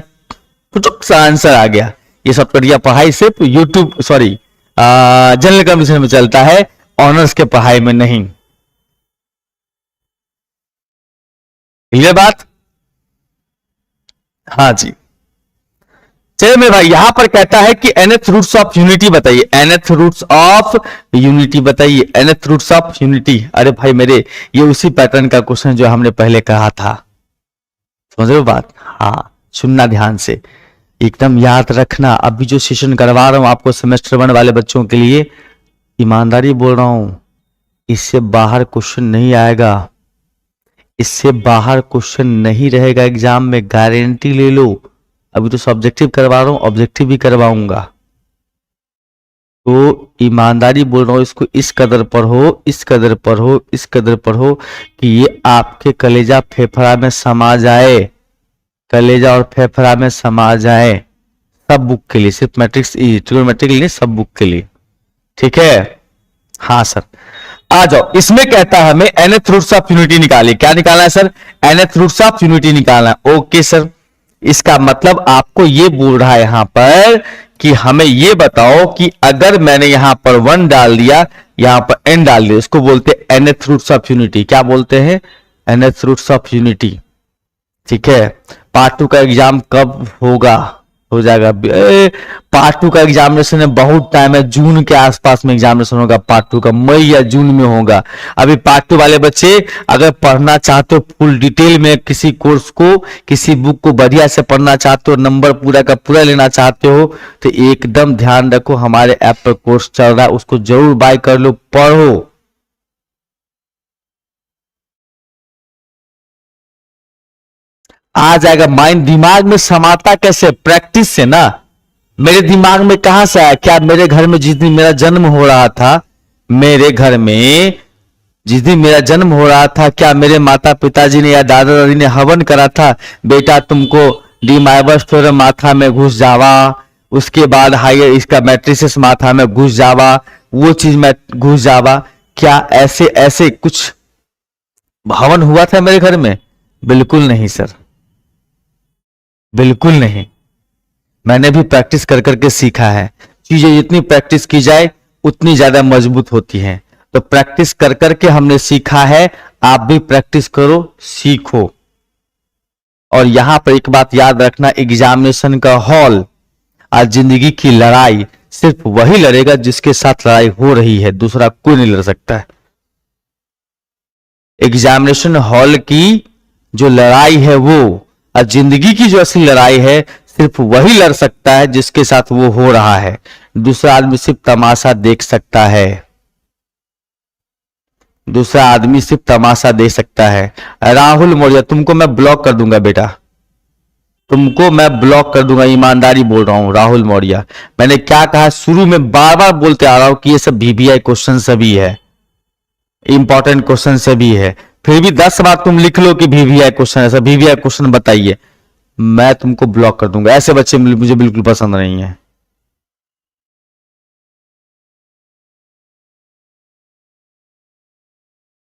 फुटुक सा आंसर आ गया। ये शॉर्टकटिया पढ़ाई सिर्फ यूट्यूब सॉरी जनरल कंपटीशन में चलता है, ऑनर्स के पढ़ाई में नहीं। क्लियर बात? हाँ जी चलिए मेरे भाई, यहां पर कहता है कि nth रूट्स ऑफ यूनिटी बताइए, nth रूट्स ऑफ यूनिटी बताइए, nth रूट्स ऑफ यूनिटी। अरे भाई मेरे ये उसी पैटर्न का क्वेश्चन जो हमने पहले कहा था, समझ रहे हो बात? हाँ सुनना ध्यान से, एकदम याद रखना। अभी जो सेशन करवा रहा हूं आपको सेमेस्टर 1 वाले बच्चों के लिए, ईमानदारी बोल रहा हूं, इससे बाहर क्वेश्चन नहीं आएगा, इससे बाहर क्वेश्चन नहीं रहेगा एग्जाम में, गारंटी ले लो। अभी तो सब्जेक्टिव करवा रहा हूं, ऑब्जेक्टिव भी करवाऊंगा, तो ईमानदारी बोल रहा हूं, इसको इस कदर पढ़ो, इस कदर पढ़ो, इस कदर पढ़ो कि ये आपके कलेजा फेफड़ा में समा जाए, कलेजा और फेफड़ा में समा जाए। सब बुक के लिए, सिर्फ मैट्रिक्स ट्रिगोनोमेट्री के लिए, सब बुक के लिए, ठीक है। हाँ सर आ जाओ, इसमें कहता है हमें nth रूट्स ऑफ यूनिटी निकालिए। क्या निकालना है sir? nth roots of unity निकालना है। ओके सर, इसका मतलब आपको ये बोल रहा है यहां पर कि हमें ये बताओ कि अगर मैंने यहां पर 1 डाल दिया, यहां पर n डाल दिया, इसको बोलते हैं nth रूट्स ऑफ यूनिटी। क्या बोलते हैं? nth रूट्स ऑफ यूनिटी, ठीक है। पार्ट 2 का एग्जाम कब होगा? हो जाएगा, पार्ट 2 का एग्जामिनेशन है, बहुत टाइम है, जून के आसपास में एग्जामिनेशन होगा पार्ट 2 का, मई या जून में होगा। अभी पार्ट 2 वाले बच्चे अगर पढ़ना चाहते हो फुल डिटेल में किसी कोर्स को, किसी बुक को बढ़िया से पढ़ना चाहते हो, नंबर पूरा का पूरा लेना चाहते हो, तो एकदम ध्यान रखो हमारे ऐप पर कोर्स चल रहा है, उसको जरूर बाय कर लो, पढ़ो। आ जाएगा माइंड, दिमाग में समाता कैसे? प्रैक्टिस से ना। मेरे दिमाग में कहां से आया? क्या मेरे घर में जिस दिन मेरा जन्म हो रहा था, मेरे घर में जिस दिन मेरा जन्म हो रहा था, क्या मेरे माता पिताजी ने या दादा दादी ने हवन करा था, बेटा तुमको डीमाइवर्स थ्योरम माथा में घुस जावा, उसके बाद हायर इसका मैट्रिसेस माथा में घुस जावा, वो चीज में घुस जावा? क्या ऐसे ऐसे कुछ हवन हुआ था मेरे घर में? बिल्कुल नहीं सर, बिल्कुल नहीं। मैंने भी प्रैक्टिस कर करके सीखा है। चीजें जितनी प्रैक्टिस की जाए उतनी ज्यादा मजबूत होती हैं, तो प्रैक्टिस कर करके हमने सीखा है, आप भी प्रैक्टिस करो, सीखो। और यहां पर एक बात याद रखना, एग्जामिनेशन का हॉल और जिंदगी की लड़ाई सिर्फ वही लड़ेगा जिसके साथ लड़ाई हो रही है, दूसरा कोई नहीं लड़ सकता है। एग्जामिनेशन हॉल की जो लड़ाई है वो, और जिंदगी की जो असली लड़ाई है सिर्फ वही लड़ सकता है जिसके साथ वो हो रहा है, दूसरा आदमी सिर्फ तमाशा देख सकता है, दूसरा आदमी सिर्फ तमाशा दे सकता है। राहुल मौर्य तुमको मैं ब्लॉक कर दूंगा बेटा, तुमको मैं ब्लॉक कर दूंगा, ईमानदारी बोल रहा हूं राहुल मौर्य। मैंने क्या कहा शुरू में, बार बार बोलते आ रहा हूं कि ये सब VVI क्वेश्चन सभी है, इंपॉर्टेंट क्वेश्चन सभी है, फिर भी 10 बार तुम लिख लो कि VVI क्वेश्चन है, सब VVI क्वेश्चन बताइए, मैं तुमको ब्लॉक कर दूंगा। ऐसे बच्चे मुझे बिल्कुल पसंद नहीं है।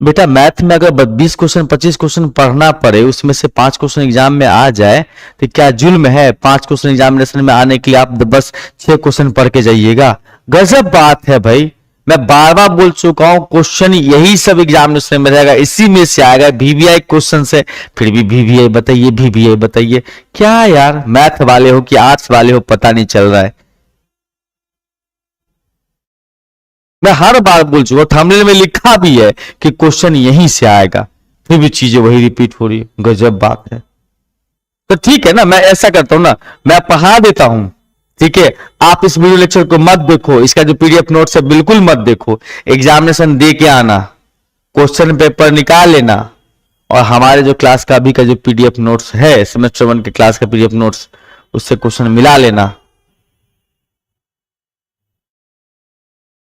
बेटा मैथ में अगर 20 क्वेश्चन 25 क्वेश्चन पढ़ना पड़े, उसमें से 5 क्वेश्चन एग्जाम में आ जाए, तो क्या जुल्म है? 5 क्वेश्चन एग्जामिनेशन में आने के लिए आप बस 6 क्वेश्चन पढ़ के जाइएगा? गजब बात है भाई। मैं बार बार बोल चुका हूं, क्वेश्चन यही सब एग्जामिनेशन में रहेगा, इसी में से आएगा VVI क्वेश्चन से, फिर भी VVI बताइए, VVI बताइए। क्या यार, मैथ वाले हो कि आर्ट्स वाले हो पता नहीं चल रहा है। मैं हर बार बोल चुका, थंबनेल में लिखा भी है कि क्वेश्चन यहीं से आएगा, फिर भी चीजें वही रिपीट हो रही, गजब बात है। तो ठीक है ना, मैं ऐसा करता हूं ना, मैं पढ़ा देता हूं, ठीक है, आप इस वीडियो लेक्चर को मत देखो, इसका जो पीडीएफ नोट्स है बिल्कुल मत देखो, एग्जामिनेशन दे के आना, क्वेश्चन पेपर निकाल लेना, और हमारे जो क्लास का अभी का जो पीडीएफ नोट्स है, सेमेस्टर 1 के क्लास का पीडीएफ नोट्स, उससे क्वेश्चन मिला लेना।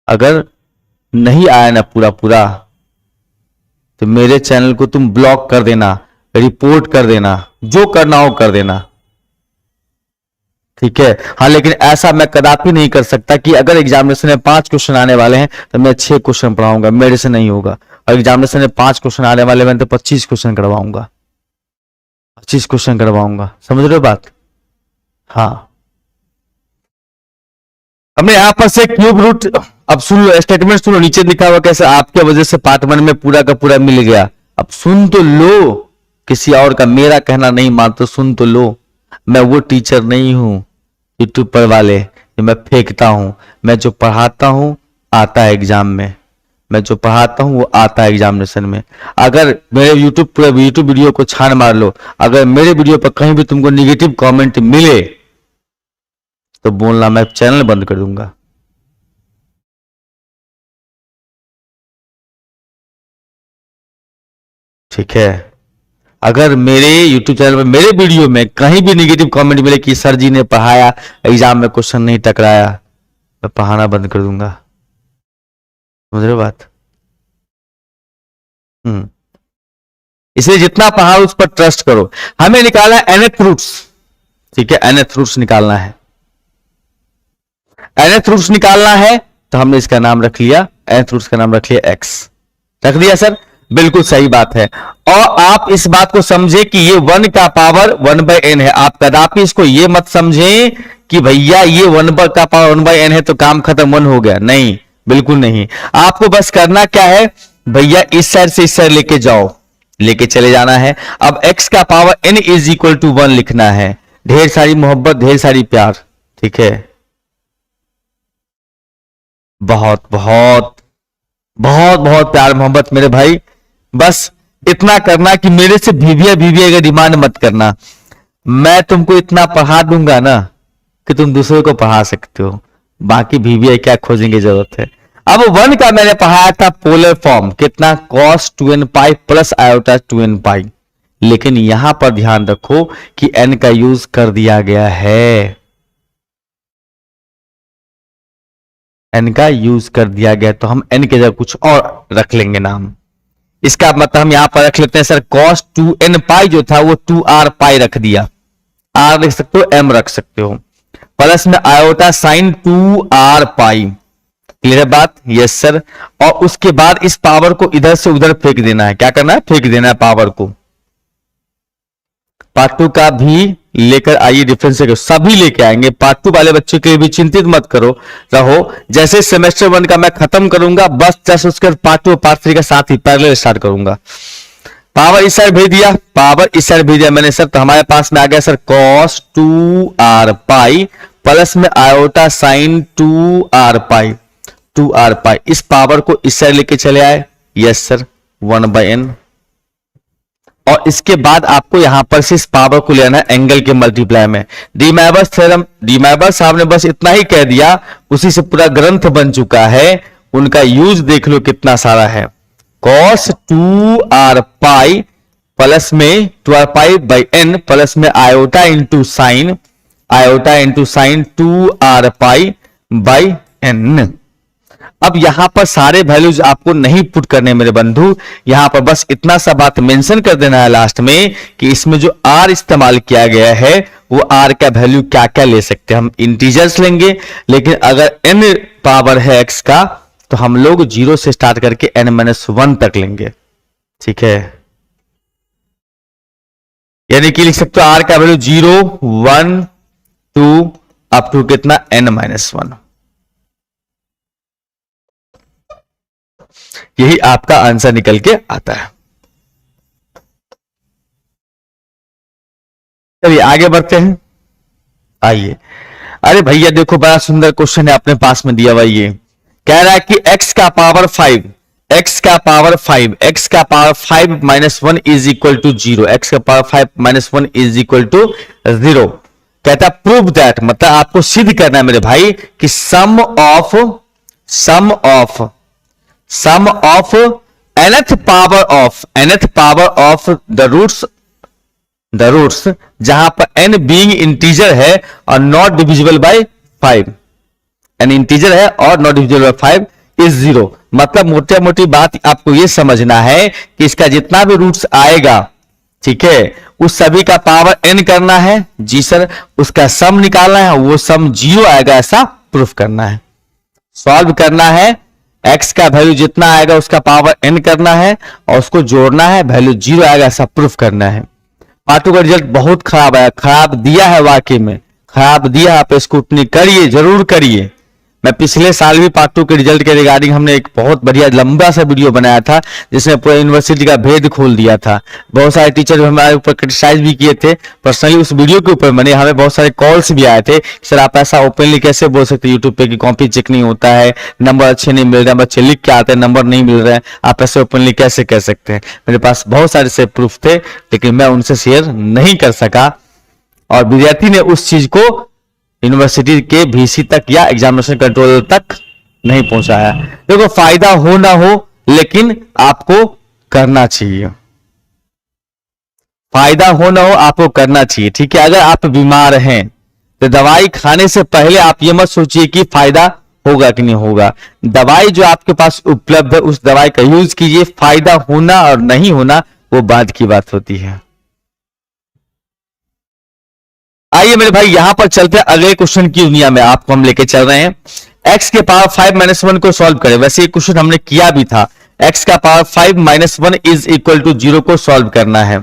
अगर नहीं आया ना पूरा पूरा, तो मेरे चैनल को तुम ब्लॉक कर देना, रिपोर्ट कर देना, जो करना हो कर देना, ठीक है। हाँ, लेकिन ऐसा मैं कदापि नहीं कर सकता कि अगर एग्जामिनेशन में 5 क्वेश्चन आने वाले हैं तो मैं 6 क्वेश्चन पढ़ाऊंगा, मेरे से नहीं होगा। और एग्जामिनेशन में 5 क्वेश्चन आने वाले हैं तो 25 क्वेश्चन करवाऊंगा, 25 क्वेश्चन करवाऊंगा, समझ रहे हो बात? हाँ, हमने यहां पर से क्यूब रूट, अब सुन लो स्टेटमेंट, सुनो, नीचे लिखा हुआ कैसे, आपके वजह से पार्ट 1 में पूरा का पूरा मिल गया। अब सुन तो लो, किसी और का मेरा कहना नहीं मानते, सुन तो लो। मैं वो टीचर नहीं हूं यूट्यूब पर वाले जो मैं फेंकता हूं, मैं जो पढ़ाता हूं आता है एग्जाम में, मैं जो पढ़ाता हूं वो आता है एग्जामिनेशन में। अगर मेरे यूट्यूब पूरे यूट्यूब वीडियो को छान मार लो, अगर मेरे वीडियो पर कहीं भी तुमको निगेटिव कमेंट मिले तो बोलना, मैं चैनल बंद कर दूंगा। ठीक है, अगर मेरे YouTube चैनल पर मेरे वीडियो में कहीं भी निगेटिव कमेंट मिले कि सर जी ने पढ़ाया, एग्जाम में क्वेश्चन नहीं टकराया, मैं पढ़ाना बंद कर दूंगा। समझ रहे हो बात? इसलिए जितना पढ़ा उस पर ट्रस्ट करो। हमें निकालना है nth रूट्स, ठीक है, nth रूट्स निकालना है, nth रूट्स निकालना है, तो हमने इसका नाम रख लिया, nth रूट्स का नाम रख लिया x, रख दिया सर, बिल्कुल सही बात है। और आप इस बात को समझे कि ये 1 का पावर 1/n है, आप कदापि इसको ये मत समझें कि भैया ये 1 का पावर 1/n है तो काम खत्म, 1 हो गया, नहीं, बिल्कुल नहीं। आपको बस करना क्या है भैया, इस साइड से इस साइड लेके जाओ, लेके चले जाना है। अब x का power n is equal to 1 लिखना है, ढेर सारी मोहब्बत, ढेर सारी प्यार, ठीक है, बहुत बहुत बहुत बहुत प्यार मोहब्बत मेरे भाई। बस इतना करना कि मेरे से भीविया भीविया का डिमांड मत करना, मैं तुमको इतना पढ़ा दूंगा ना कि तुम दूसरे को पढ़ा सकते हो, बाकी भीविया क्या खोजेंगे, जरूरत है। अब 1 का मैंने पढ़ाया था पोलर फॉर्म, कितना, cos 2n pi plus iota 2n पाई, लेकिन यहां पर ध्यान रखो कि n का यूज कर दिया गया है, n का यूज कर दिया गया, तो हम n की जगह कुछ और रख लेंगे नाम। इसका मतलब हम यहां पर रख लेते हैं सर, cos 2n पाई जो था वो 2r पाई रख दिया, r लिख सकते हो, m रख सकते हो, प्लस में आयोटा साइन 2r पाई, क्लियर है बात? Yes sir. और उसके बाद इस पावर को इधर से उधर फेंक देना है, क्या करना है, फेंक देना है पावर को। पार्ट 2 का भी लेकर आइए, डिफरेंस सभी लेके आएंगे, पार्ट 2 वाले बच्चों के लिए भी चिंतित मत करो रहो, जैसे सेमेस्टर 1 का मैं खत्म करूंगा बस जस्ट उसके पार्ट 2 पार्ट 3 का साथ ही पैरेलल स्टार्ट करूंगा। पावर इस साइड भेज दिया, पावर इस साइड भेज दिया मैंने सर, तो हमारे पास में आ गया सर cos 2r पाई प्लस में आयोटा साइन 2r पाई, 2r पाई, इस पावर को इस साइड लेके चले आए, यस सर, 1/n। और इसके बाद आपको यहां पर से इस पावर को लेना है एंगल के मल्टीप्लाई में, डीमैबर्स थ्योरम, डीमैबर्स साहब ने बस इतना ही कह दिया, उसी से पूरा ग्रंथ बन चुका है, उनका यूज देख लो कितना सारा है, cos 2r पाई प्लस में 2r pi by n plus में iota into sine, iota into sine 2r pi by n। अब यहां पर सारे वैल्यूज आपको नहीं पुट करने मेरे बंधु, यहां पर बस इतना सा बात मेंशन कर देना है लास्ट में कि इसमें जो r इस्तेमाल किया गया है वो r का वैल्यू क्या क्या ले सकते हैं, हम इंटीजर्स लेंगे, लेकिन अगर n पावर है x का तो हम लोग 0 से स्टार्ट करके n-1 तक लेंगे, ठीक है। यानी कि लिख सकते हो r का वैल्यू 0 1 2 अप टू कितना n-1, यही आपका आंसर निकल के आता है। चलिए आगे बढ़ते हैं, आइए। अरे भैया देखो बड़ा सुंदर क्वेश्चन है अपने पास में दिया हुआ, ये कह रहा है कि x का पावर 5, x का पावर 5, x का power 5 minus 1 is equal to 0, x का power 5 minus 1 is equal to 0। कहता प्रूव दैट, मतलब आपको सिद्ध करना है मेरे भाई कि sum of nth power of the roots जहां पर n बीइंग इंटीजर है और not divisible by 5, n integer है और नॉट डिविजिबल बाय 5 इज 0। मतलब मोटी मोटी बात आपको यह समझना है कि इसका जितना भी रूट्स आएगा, ठीक है, उस सभी का पावर n करना है। जी सर, उसका सम निकालना है, वो सम 0 आएगा ऐसा प्रूफ करना है, सॉल्व करना है। x का वैल्यू जितना आएगा उसका पावर n करना है और उसको जोड़ना है, वैल्यू 0 आएगा ऐसा प्रूफ करना है। पार्ट 2 का रिजल्ट बहुत खराब आया, खराब दिया है, वाकई में खराब दिया। आप स्क्रूटनी करिए, जरूर करिए। मैं पिछले साल भी पार्ट 2 के रिजल्ट के रिगार्डिंग हमने एक बहुत बढ़िया लंबा सा वीडियो बनाया था जिसमें पूरा यूनिवर्सिटी का भेद खोल दिया था। बहुत सारे टीचर हमारे ऊपर क्रिटिसाइज भी किए थे पर्सनली उस वीडियो के ऊपर। मैंने हमें बहुत सारे कॉल्स भी आए थे, सर आप ऐसा ओपनली कैसे बोल सकते हैं यूट्यूब पे कि कॉपी चेक नहीं होता है, नंबर अच्छे नहीं मिल रहे, बच्चे लिख के आते हैं नंबर नहीं मिल रहे हैं, आप ऐसे ओपनली कैसे कह सकते हैं। मेरे पास बहुत सारे से प्रूफ थे लेकिन मैं उनसे शेयर नहीं कर सका और विद्यार्थी ने उस चीज को यूनिवर्सिटी के VC तक या एग्जामिनेशन कंट्रोल तक नहीं पहुंचाया। देखो फायदा हो ना हो लेकिन आपको करना चाहिए, फायदा हो ना हो आपको करना चाहिए, ठीक है। अगर आप बीमार हैं तो दवाई खाने से पहले आप ये मत सोचिए कि फायदा होगा कि नहीं होगा। दवाई जो आपके पास उपलब्ध है उस दवाई का यूज कीजिए, फायदा होना और नहीं होना वो बाद की बात होती है। आइए मेरे भाई यहां पर चलते हैं अगले क्वेश्चन की दुनिया में, आपको हम लेके चल रहे हैं। x के पावर 5 माइनस 1 को सॉल्व करें। वैसे ये क्वेश्चन हमने किया भी था, x का power 5 minus 1 is equal to 0 को सॉल्व करना है।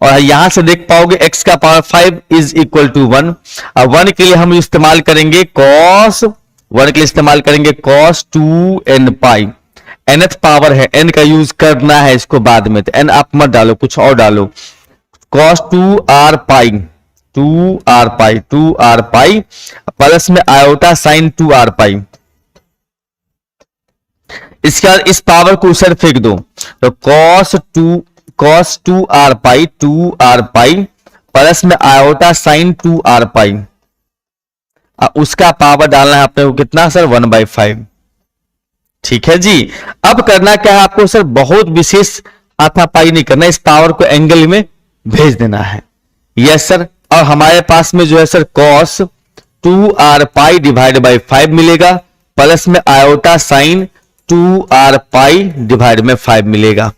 और यहां से देख पाओगे x का पावर 5 इज इक्वल टू 1। अब 1 के लिए हम इस्तेमाल करेंगे cos, 1 के लिए इस्तेमाल करेंगे cos 2n पाई। nth पावर है, n का यूज करना है इसको बाद में, तो n आप मत डालो, कुछ और डालो। cos 2r पाई, 2r पाई प्लस में आयोटा साइन 2r पाई। इसके बाद इस पावर को उधर फेंक दो तो cos 2r पाई प्लस में आयोटा साइन 2r पाई। उसका पावर डालना है अपने को कितना सर, 1/5। ठीक है जी। अब करना क्या है आपको सर, बहुत विशेष हाथापाई नहीं करना, इस पावर को एंगल में भेज देना है। Yes sir. और हमारे पास में जो है sir cos 2r pi divide by 5 मिलेगा प्लस में iota sine 2r pi divide में 5 मिलेगा।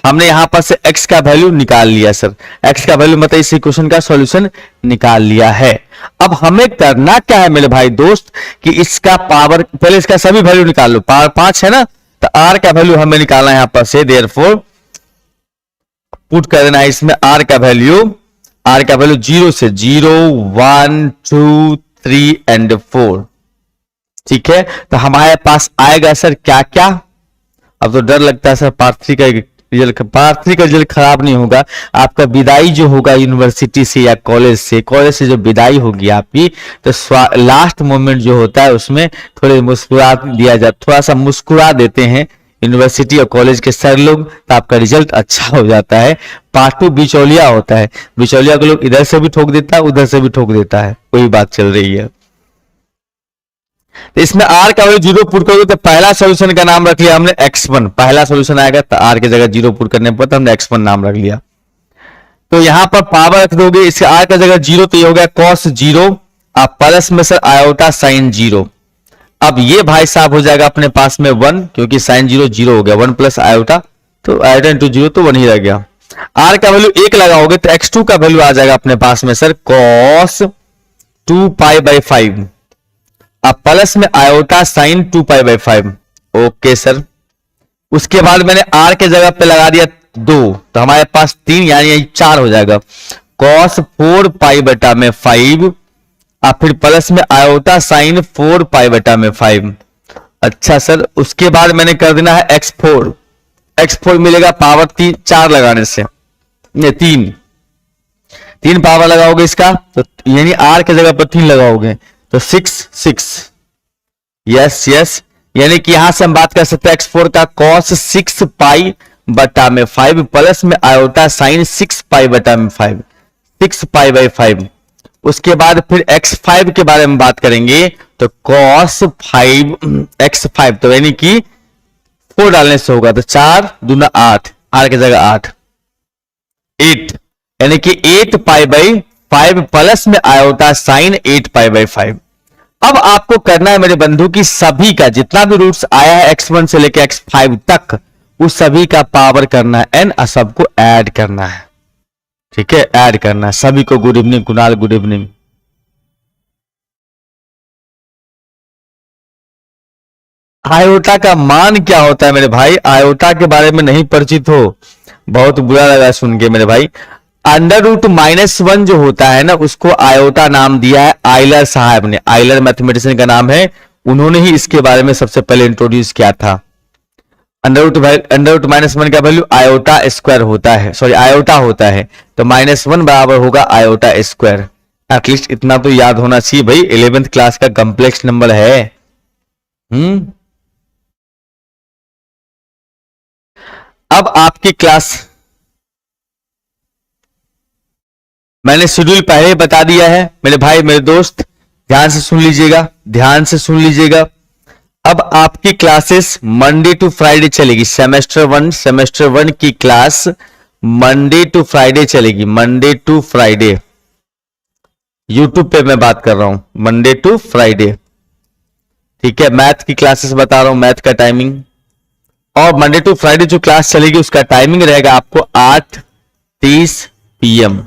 हमने यहां पर से x का वैल्यू निकाल लिया सर, x का वैल्यू मतलब इस इक्वेशन का सॉल्यूशन निकाल लिया है। अब हमें करना क्या है मेरे भाई दोस्त कि इसका पावर, पहले इसका सभी वैल्यू निकाल लो। पावर 5 है ना, तो r का वैल्यू हमें निकालना है यहां पर से, देयरफॉर पुट कर देना है इसमें r का वैल्यू 0 से 0 1 2 3 एंड 4। ठीक है, तो हमारे पास आएगा सर क्या क्या। अब तो डर लगता है सर पार्ट 3 का रिजल्ट खराब नहीं होगा। आपका विदाई जो होगा यूनिवर्सिटी से या कॉलेज से जो विदाई होगी आपकी, तो लास्ट मोमेंट जो होता है उसमें थोड़े मुस्कुरा दिया जाता, थोड़ा सा मुस्कुरा देते हैं यूनिवर्सिटी और कॉलेज के सर लोग, तो आपका रिजल्ट अच्छा हो जाता है। पार्ट 2 बिचौलिया होता है, बिचौलिया को लोग इधर से भी ठोक देता है उधर से भी ठोक देता है, कोई बात चल रही है। तो इसमें r का वैल्यू 0 पुट करोगे तो पहला सॉल्यूशन का नाम रख लिया हमने x1। पहला सॉल्यूशन आएगा तो r की जगह 0 पुट करने पर तो हमने x1 नाम रख लिया। तो यहां पर पावर रख दोगे, इसके r का जगह 0 तो ये हो गया cos 0 आप प्लस में सर आयोटा साइन 0। अब ये भाई साहब हो जाएगा अपने पास में 1, क्योंकि साइन 0 0 हो गया, 1 प्लस आयोटा, तो आयोटा इंटू 0 तो 1 ही रह गया। r का वैल्यू 1 लगाओगे तो x2 का वैल्यू आ जाएगा अपने पास में सर cos 2 पाई बाई 5 अब प्लस में iota sign 2 pi by 5। Okay sir. उसके बाद मैंने r के जगह पे लगा दिया 2, तो हमारे पास 3 यानी 4 हो जाएगा cos 4 पाई बटा में 5 अब फिर प्लस में आयोटा साइन 4 पाई बटा में 5। अच्छा सर, उसके बाद मैंने कर देना है x4 मिलेगा पावर 4 लगाने से, 3 पावर लगाओगे इसका तो यानी r के जगह पर 3 लगाओगे तो 6 यस यानी कि यहां से हम बात कर सकते हैं x4 का cos 6 पाई बटा में 5 प्लस में आयोटा साइन 6 पाई बटा में 5, 6 पाई बाई 5। उसके बाद फिर x5 के बारे में बात करेंगे तो cos 5 x5, तो यानी कि 4 डालने से होगा तो 4 दूना 8, आर की जगह 8, 8 यानी कि 8 पाई बाई 5 प्लस में आयोटा साइन 8 पाई बाई 5। अब आपको करना है मेरे बंधु की सभी का जितना भी रूट्स आया है x1 से लेकर x5 तक उस सभी का पावर करना है n और सबको ऐड करना है। ठीक है, ऐड करना है सभी को। Good evening Kunal, good evening. Iota का मान क्या होता है मेरे भाई? आयोटा के बारे में नहीं परिचित हो, बहुत बुरा लगा सुन के मेरे भाई। अंडर रूट -1 जो होता है ना उसको आयोटा नाम दिया है आइलर साहब ने, आइलर मैथमेटिशियन का नाम है, उन्होंने ही इसके बारे में सबसे पहले इंट्रोड्यूस किया था। अंडर रूट -1 का वैल्यू आयोटा स्क्वायर होता है, सॉरी आयोटा होता है, तो -1 बराबर होगा आयोटा स्क्वायर। एटलीस्ट इतना तो याद होना चाहिए भाई, 11th क्लास का कॉम्प्लेक्स नंबर है। अब आपकी क्लास मैंने शेड्यूल पहले ही बता दिया है मेरे भाई मेरे दोस्त, ध्यान से सुन लीजिएगा, ध्यान से सुन लीजिएगा। अब आपकी क्लासेस मंडे टू फ्राइडे चलेगी। सेमेस्टर वन की क्लास मंडे टू फ्राइडे चलेगी, मंडे टू फ्राइडे। यूट्यूब पे मैं बात कर रहा हूं, मंडे टू फ्राइडे। ठीक है, मैथ की क्लासेस बता रहा हूं, मैथ का टाइमिंग। और मंडे टू फ्राइडे जो क्लास चलेगी उसका टाइमिंग रहेगा आपको 8:30 PM।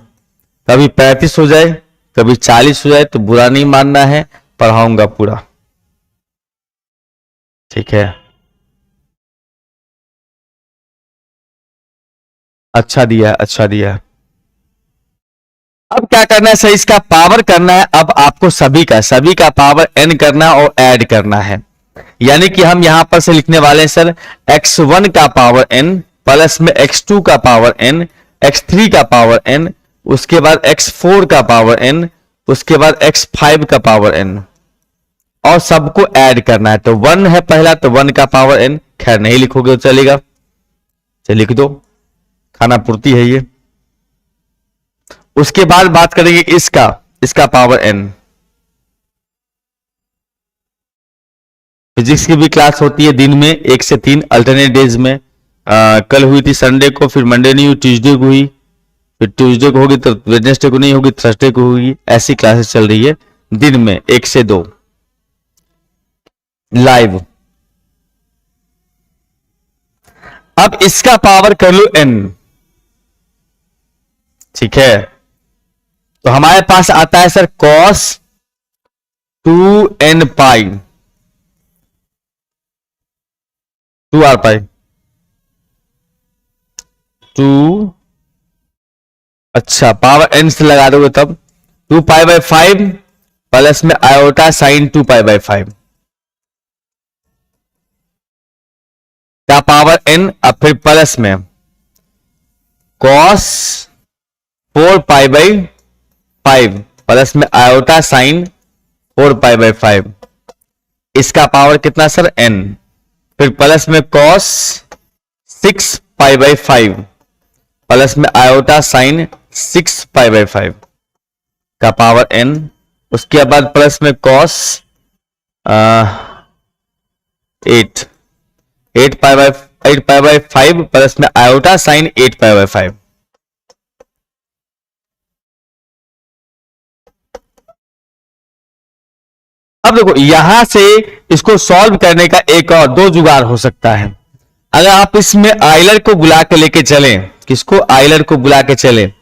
कभी 35 हो जाए, कभी 40 हो जाए तो बुरा नहीं मानना है, पढ़ाऊंगा पूरा। ठीक है, अच्छा दिया, अच्छा दिया। अब क्या करना है सही, इसका पावर करना है। अब आपको सभी का पावर n करना और ऐड करना है। यानी कि हम यहां पर से लिखने वाले हैं सर x1 का पावर n प्लस में x2 का पावर n, x3 का पावर n, उसके बाद x4 का पावर n, उसके बाद x5 का पावर n, और सबको ऐड करना है। तो 1 है पहला, तो 1 का पावर n, खैर नहीं लिखोगे तो चलेगा, चलिए लिख दो, खाना पूर्ति है ये। उसके बाद बात करेंगे इसका पावर n। फिजिक्स की भी क्लास होती है दिन में 1 से 3 अल्टरनेट डेज में। कल हुई थी संडे को, फिर मंडे नहीं हुई, ट्यूसडे को हुई, फिर ट्यूसडे को होगी तो वेडनेसडे को नहीं होगी, थर्सडे को होगी। ऐसी क्लासेस चल रही है दिन में 1 से 2 लाइव। अब इसका पावर कर लो n। ठीक है, तो हमारे पास आता है सर cos 2n पाई 2r पाई 2, अच्छा पावर n से लगा दोगे तब 2 पाई बाई 5 प्लस में आयोटा साइन 2 पाई बाई 5 का पावर n। अब फिर प्लस में cos 4 पाई बाई 5 प्लस में आयोटा साइन 4 पाई बाई 5, इसका पावर कितना सर n। फिर प्लस में cos 6 पाई बाई 5 प्लस में आयोटा साइन 6 पाई बाई 5 का पावर n। उसके बाद प्लस में cos 8 पाई बाई 5 प्लस में आयोटा साइन 8 पाई बाई 5। अब देखो यहां से इसको सॉल्व करने का एक और दो जुगाड़ हो सकता है। अगर आप इसमें आइलर को बुला के लेके चलें, किसको? आइलर को बुला के चले,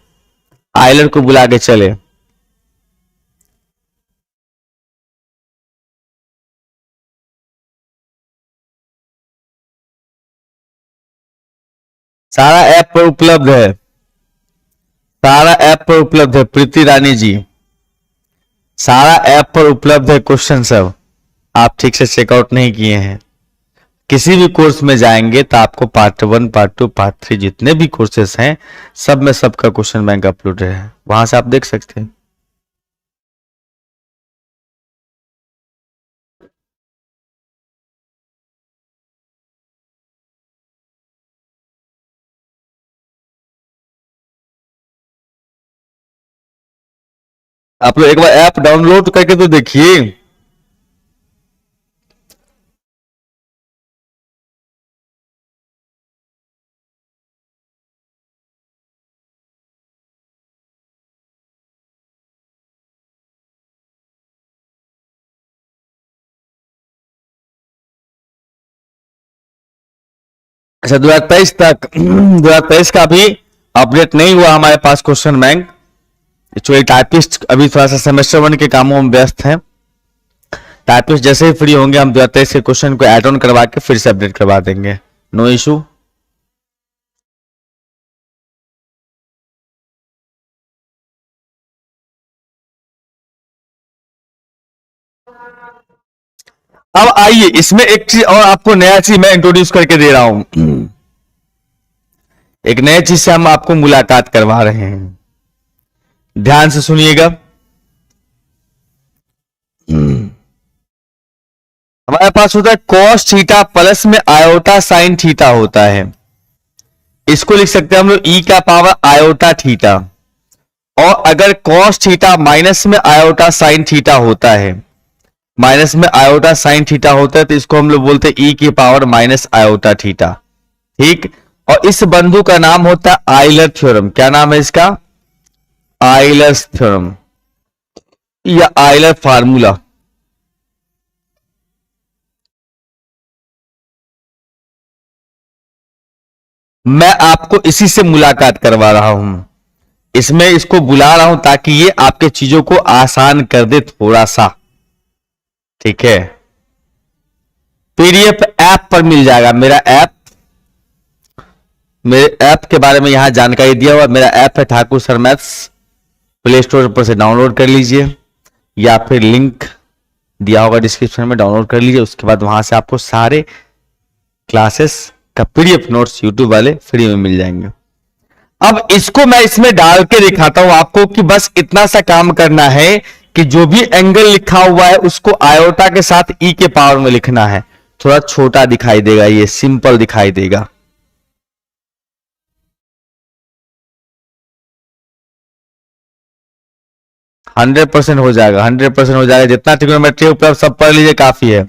आइलर को बुला के चले, सारा ऐप पर उपलब्ध है, सारा ऐप पर उपलब्ध है प्रीति रानी जी, सारा ऐप पर उपलब्ध है क्वेश्चन सब। आप ठीक से चेकआउट नहीं किए हैं। किसी भी कोर्स में जाएंगे तो आपको पार्ट 1, पार्ट 2, पार्ट 3 जितने भी कोर्सेस हैं सब में सबका क्वेश्चन बैंक अपलोड है, वहां से आप देख सकते हैं। आप लोग एक बार ऐप डाउनलोड करके तो देखिए। अच्छा, 2023 तक 2023 का अभी अपडेट नहीं हुआ हमारे पास क्वेश्चन बैंक। एक्चुअली टाइपिस्ट अभी थोड़ा सा सेमेस्टर 1 के कामों में व्यस्त है। टाइपिस्ट जैसे ही फ्री होंगे हम 2023 के क्वेश्चन को ऐड ऑन करवा के फिर से अपडेट करवा देंगे, नो इशू। अब आइए, इसमें एक चीज और आपको नया चीज मैं इंट्रोड्यूस करके दे रहा हूं। एक नए चीज से हम आपको मुलाकात करवा रहे हैं, ध्यान से सुनिएगा। हमारे पास होता है कॉस थीटा प्लस में आयोटा साइन थीटा होता है। इसको लिख सकते हैं हम लोग ई का पावर आयोटा थीटा। और अगर कॉस थीटा माइनस में आयोटा साइन थीटा होता है, माइनस में आयोटा साइन थीटा होता है, तो इसको हम लोग बोलते हैं ई की पावर माइनस आयोटा थीटा। ठीक। और इस बंधु का नाम होता है आइलर थ्योरम। क्या नाम है इसका? आइलर्स थ्योरम या आइलर फार्मूला। मैं आपको इसी से मुलाकात करवा रहा हूं, इसमें इसको बुला रहा हूं ताकि ये आपके चीजों को आसान कर दे थोड़ा सा। ठीक है, पीडीएफ ऐप पर मिल जाएगा मेरा ऐप। मेरे ऐप के बारे में यहां जानकारी दिया हुआ। मेरा ऐप है Thakur sir maths, play store पर से डाउनलोड कर लीजिए या फिर लिंक दिया होगा डिस्क्रिप्शन में, डाउनलोड कर लीजिए। उसके बाद वहां से आपको सारे क्लासेस का पीडीएफ नोट्स यूट्यूब वाले फ्री में मिल जाएंगे। अब इसको मैं इसमें डाल के दिखाता हूं आपको कि बस इतना सा काम करना है कि जो भी एंगल लिखा हुआ है उसको आयोटा के साथ ई के पावर में लिखना है। थोड़ा छोटा दिखाई देगा, ये सिंपल दिखाई देगा। हंड्रेड परसेंट हो जाएगा, 100% हो जाएगा। जितना ट्रिग्नोमेट्री उपलब्ध सब पढ़ लीजिए, काफी है।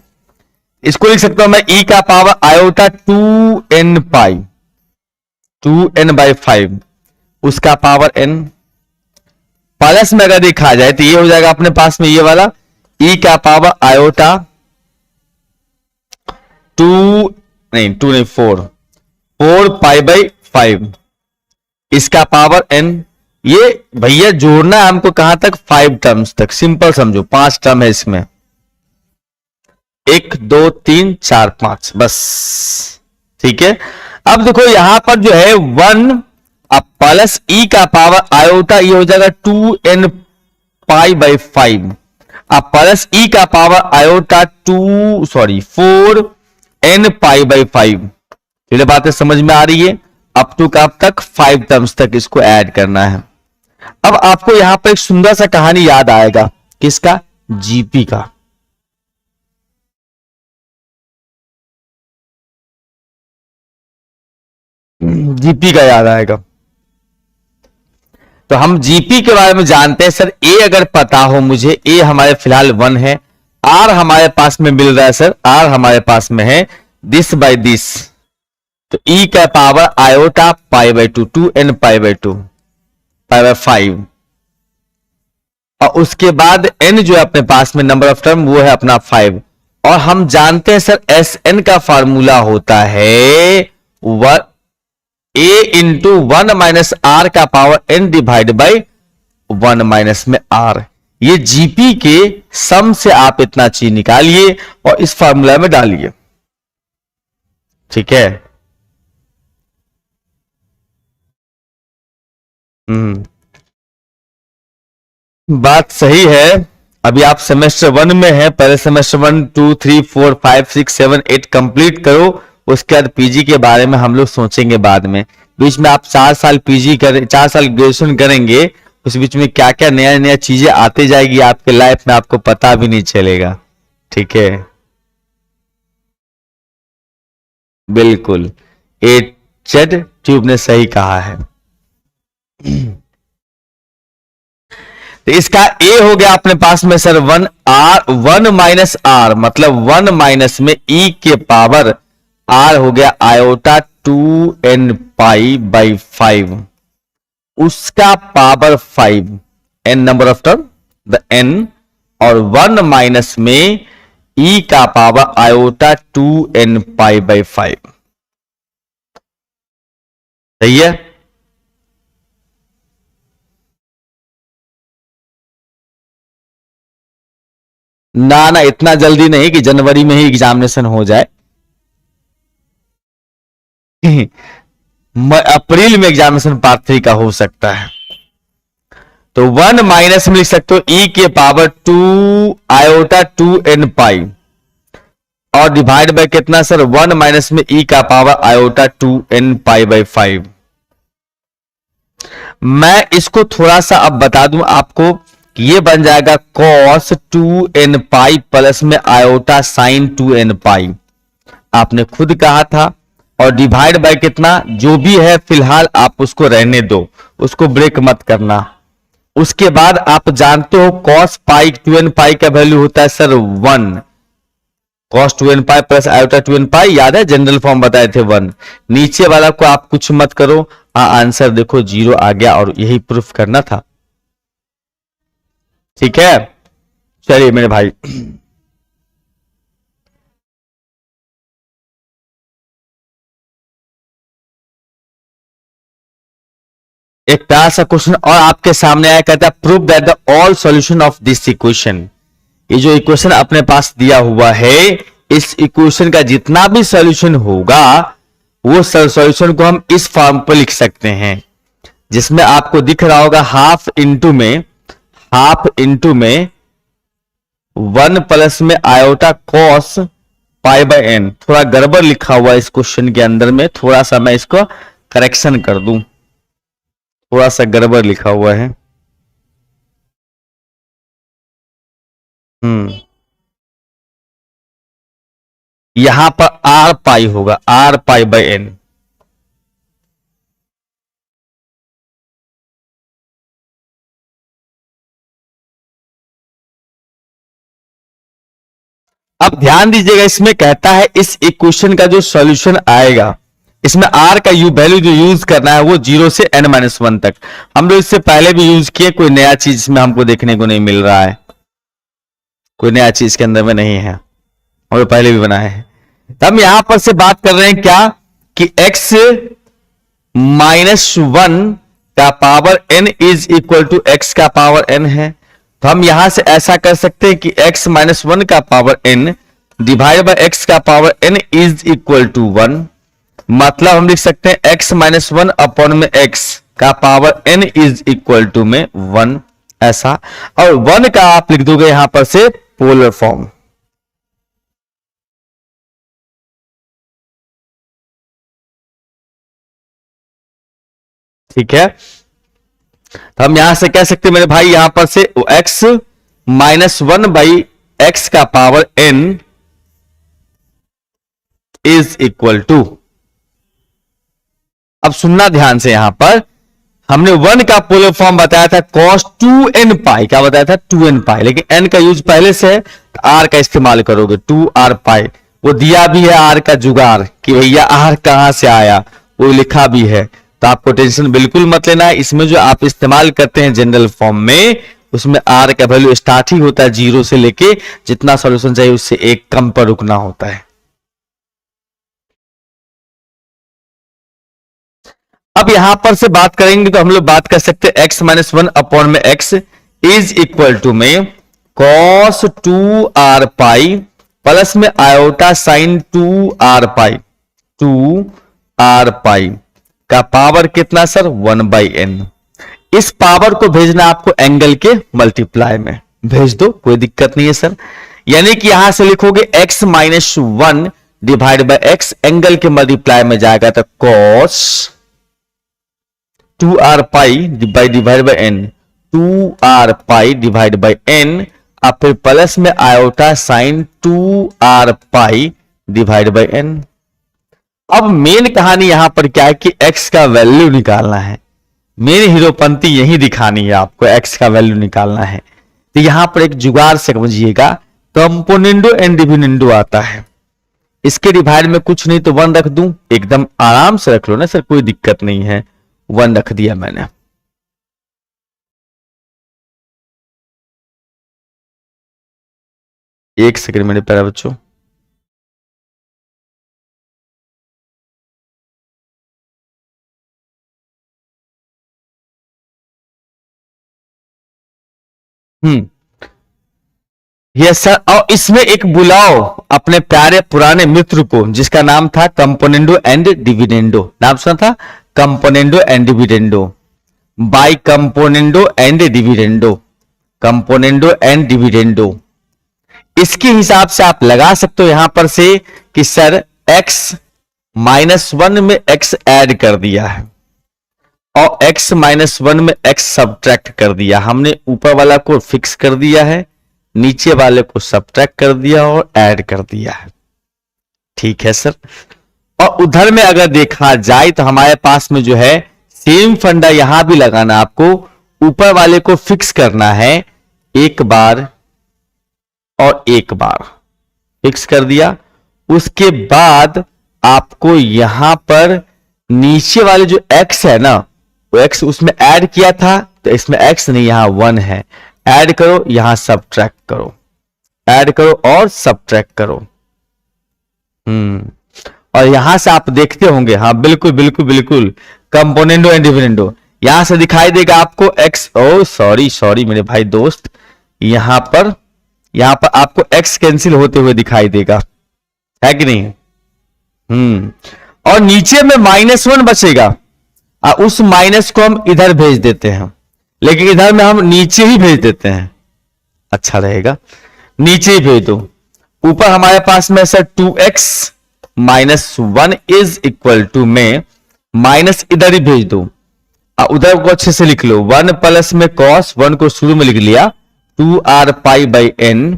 इसको लिख सकता हूं मैं ई का पावर आयोटा 2n पाई, 2n/5, उसका पावर n प्लस में अगर देखा जाए तो ये हो जाएगा अपने पास में ये वाला ई का पावर आयोटा 4 इसका पावर n। ये भैया जोड़ना है हमको कहां तक? 5 टर्म्स तक। सिंपल समझो, 5 टर्म है इसमें, 1 2 3 4 5, बस। ठीक है। अब देखो यहां पर जो है 1 अब प्लस ई का पावर आयोटा, ये हो जाएगा 2n π/5। अब प्लस ई का पावर आयोटा 4n π/5। ये बातें समझ में आ रही है? अप टू कब तक? 5 टर्म्स तक इसको ऐड करना है। अब आपको यहां पर एक सुंदर सा कहानी याद आएगा, किसका? जीपी का। जीपी का याद आएगा। तो हम जीपी के बारे में जानते हैं सर। ए अगर पता हो मुझे, ए हमारे फिलहाल 1 है, आर हमारे पास में मिल रहा है सर, आर हमारे पास में है दिस बाय दिस, तो ई का पावर आयोटा π/2, 2n π/2, π/5। और उसके बाद n जो है अपने पास में नंबर ऑफ टर्म, वो है अपना 5। और हम जानते हैं सर एस एन का फार्मूला होता है ए इंटू 1 माइनस आर का power n divide by 1 minus में आर। ये जीपी के सम से आप इतना चीज निकालिए और इस फार्मूला में डालिए। ठीक है। बात सही है। अभी आप सेमेस्टर 1 में है, पहले सेमेस्टर 1 2 3 4 5 6 7 8 कंप्लीट करो। उसके बाद पीजी के बारे में हम लोग सोचेंगे बाद में। बीच में आप 4 साल पीजी करें, 4 साल ग्रेजुएशन करेंगे, उस बीच में क्या क्या नया नया चीजें आते जाएगी आपके लाइफ में, आपको पता भी नहीं चलेगा। ठीक है, बिल्कुल। जेड ट्यूब ने सही कहा है। तो इसका ए हो गया अपने पास में सर 1 माइनस आर, मतलब 1 माइनस में ई के पावर आर हो गया आयोटा 2n पाई बाई 5, उसका power 5, n number of term the n, और 1 माइनस में ई का power iota 2n pi by 5। सही है। ना ना इतना जल्दी नहीं कि जनवरी में ही एग्जामिनेशन हो जाए अप्रैल में एग्जामिनेशन पार्ट 3 का हो सकता है। तो 1 माइनस में लिख सकते हो ई के पावर 2 आयोटा 2n पाई, और डिवाइड बाय कितना सर 1 माइनस में ई का power iota 2n pi by 5। मैं इसको थोड़ा सा अब बता दूं आपको, ये बन जाएगा cos 2n पाई प्लस में आयोटा साइन 2n पाई, आपने खुद कहा था, और डिवाइड बाय कितना जो भी है फिलहाल आप उसको रहने दो, उसको ब्रेक मत करना। उसके बाद आप जानते हो cos पाई 2n पाई का वैल्यू होता है sir 1, cos 2n pi plus iota 2n पाई, याद है जनरल फॉर्म बताए थे 1। नीचे वाला को आप कुछ मत करो, आंसर देखो 0 आ गया, और यही प्रूफ करना था। ठीक है, चलिए मेरे भाई एक प्यारा सा क्वेश्चन और आपके सामने आया, कहता है prove that the all solution of this equation. ये जो इक्वेशन अपने पास दिया हुआ है, इस इक्वेशन का जितना भी सॉल्यूशन होगा वो सॉल्यूशन को हम इस फॉर्म पर लिख सकते हैं, जिसमें आपको दिख रहा होगा हाफ इंटू में 1 प्लस में iota cos pi by N. थोड़ा गड़बड़ लिखा हुआ है इस क्वेश्चन के अंदर में, थोड़ा सा मैं इसको करेक्शन कर दूं, थोड़ा सा गड़बड़ लिखा हुआ है। यहां पर आर पाई होगा, आर पाई बाय एन। अब ध्यान दीजिएगा, इसमें कहता है इस इक्वेशन का जो सॉल्यूशन आएगा, इसमें आर का वैल्यू जो यूज करना है वो 0 से n-1 तक। हम लोग इससे पहले भी यूज किए, कोई नया चीज इसमें हमको देखने को नहीं मिल रहा है, कोई नया चीज के अंदर में नहीं है, हम लोग पहले भी बनाए हैं। तो हम यहां पर से बात कर रहे हैं क्या कि x -1 का power n is equal to x का पावर n है। तो हम यहां से ऐसा कर सकते हैं कि x -1 का power n divide by x का power n is equal to 1, मतलब हम लिख सकते हैं x -1 अपॉन में x का power n is equal to में 1, ऐसा। और 1 का आप लिख दोगे यहां पर से पोलर फॉर्म। ठीक है, तो हम यहां से कह सकते हैं मेरे भाई, यहां पर से x -1 बाई x का power n is equal to, अब सुनना ध्यान से, यहां पर हमने 1 का पोलर फॉर्म बताया था cos 2n पाई, क्या बताया था 2n पाई, लेकिन n का यूज पहले से है तो r का इस्तेमाल करोगे 2r पाई। वो दिया भी है r का जुगाड़ कि भैया r कहां से आया, वो लिखा भी है, तो आपको टेंशन बिल्कुल मत लेना है। इसमें जो आप इस्तेमाल करते हैं जनरल फॉर्म में, उसमें r का वैल्यू स्टार्ट ही होता है 0 से लेके, जितना सॉल्यूशन चाहिए उससे एक कम पर रुकना होता है। अब यहां पर से बात करेंगे तो हम लोग बात कर सकते हैं x -1 अपॉन में x इज इक्वल टू में cos 2r पाई प्लस में आयोटा साइन 2r पाई का पावर कितना सर 1/n। इस पावर को भेजना आपको एंगल के मल्टीप्लाई में भेज दो, कोई दिक्कत नहीं है सर। यानी कि यहां से लिखोगे x -1 divide by x, angle के मल्टीप्लाई में जाएगा तो cos 2r pi divide by n, 2r pi divide by n, अब फिर प्लस में iota sine 2r pi divide by n। अब मेन कहानी यहां पर क्या है कि x का वैल्यू निकालना है। मेरी हीरोपंती यही दिखानी है आपको, एक्स का वैल्यू निकालना है। तो यहां पर एक जुगाड़ से समझिएगा, कंपोनेंडो एंड डिविडेंडो आता है। इसके डिवाइड में कुछ नहीं तो 1 रख दूं, एकदम आराम से रख लो ना सर, कोई दिक्कत नहीं है। 1 रख दिया मैंने। एक सेकंड मेरे प्यारे बच्चों, यस सर। और इसमें एक बुलाओ अपने प्यारे पुराने मित्र को, जिसका नाम था कंपोनेंडो एंड डिविडेंडो। नाम सुना था, componendo and dividendo, by componendo and dividendo, componendo and dividendo. इसके हिसाब से आप लगा सकते हो यहां पर से कि सर x -1 में x ऐड कर दिया है और x -1 में x सब्ट्रैक्ट कर दिया। हमने ऊपर वाला को फिक्स कर दिया है, नीचे वाले को सब्ट्रैक्ट कर दिया और ऐड कर दिया है। ठीक है सर। और उधर में अगर देखा जाए तो हमारे पास में जो है सेम फंडा यहां भी लगाना, आपको ऊपर वाले को फिक्स करना है, एक बार और एक बार फिक्स कर दिया। उसके बाद आपको यहां पर नीचे वाले जो x है ना, वो x उसमें ऐड किया था, तो इसमें x नहीं, यहां 1 है। ऐड करो, यहां सब्ट्रैक्ट करो, ऐड करो और सब्ट्रैक्ट करो। और यहां से आप देखते होंगे, हाँ बिल्कुल बिल्कुल बिल्कुल, कंपोनेंडो एंड डिविडेंडो यहां से दिखाई देगा आपको x। ओ सॉरी सॉरी मेरे भाई दोस्त, यहां पर आपको x कैंसिल होते हुए दिखाई देगा, है कि नहीं? और नीचे में -1 बचेगा, उस माइनस को हम इधर भेज देते हैं, लेकिन इधर में हम नीचे ही भेज देते हैं, अच्छा रहेगा, नीचे ही भेज दो। ऊपर हमारे पास में sir 2x -1 is equal to में माइनस इधर ही भेज दो, उधर को अच्छे से लिख लो। 1 प्लस में cos 1 को शुरू में लिख लिया, 2r पाई बाई n।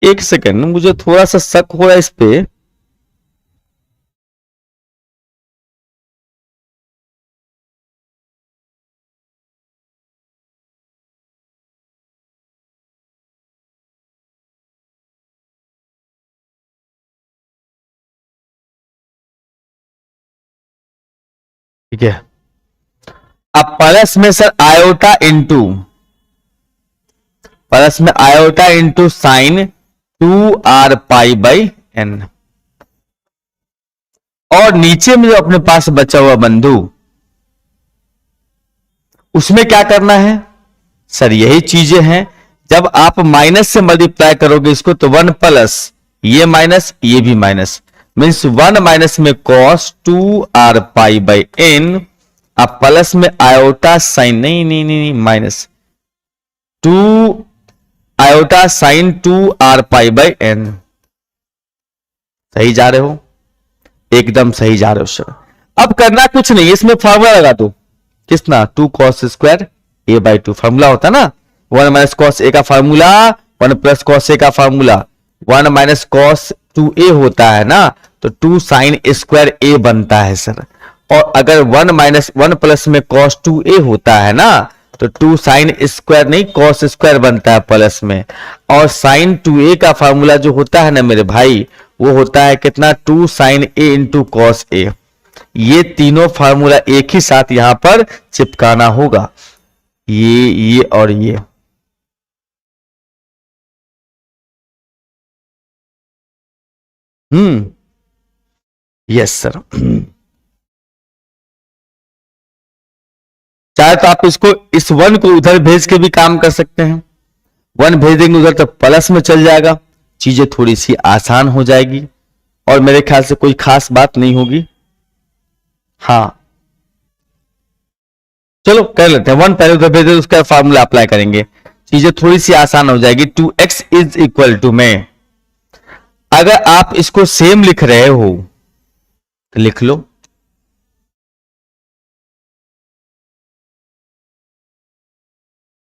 एक सेकेंड, मुझे थोड़ा सा शक हो रहा है इस पे। ठीक है, अब प्लस में सर आयोटा इंटू, प्लस में iota into sine 2r pi by n। और नीचे में जो अपने पास बचा हुआ बंधु, उसमें क्या करना है सर? यही चीजें हैं, जब आप माइनस से मल्टीप्लाई करोगे इसको तो 1 प्लस ये माइनस ये भी माइनस, मीन्स 1 माइनस में cos 2r pi by n, आप प्लस में आयोटा साइन, नहीं नहीं नहीं minus 2 iota sine 2r pi by n। सही जा रहे हो, एकदम सही जा रहे हो सर। अब करना कुछ नहीं, इसमें फॉर्मूला लगा दो, Kisna? 2 cos square a by 2 formula होता ना, 1 माइनस cos a का फॉर्मूला, 1 प्लस cos a का फॉर्मूला, 1 माइनस cos 2a होता है ना, तो 2 साइन स्क्वायर a बनता है सर। और अगर 1 प्लस में cos 2a होता है ना, तो 2 साइन स्क्वायर नहीं cos स्क्वायर बनता है प्लस में। और साइन 2a का फॉर्मूला जो होता है ना मेरे भाई, वो होता है कितना? 2 sine a into cos a। ये तीनों फार्मूला एक ही साथ यहां पर चिपकाना होगा, ये और ये। Yes sir. चाहे तो आप इसको, इस 1 को उधर भेज के भी काम कर सकते हैं, 1 भेज देंगे उधर तो प्लस में चल जाएगा, चीजें थोड़ी सी आसान हो जाएगी और मेरे ख्याल से कोई खास बात नहीं होगी। हाँ चलो कर लेते हैं, 1 पहले उधर भेज दे, उसका फार्मूला अप्लाई करेंगे, चीजें थोड़ी सी आसान हो जाएगी। 2x इज इक्वल टू में, अगर आप इसको सेम लिख रहे हो तो लिख लो,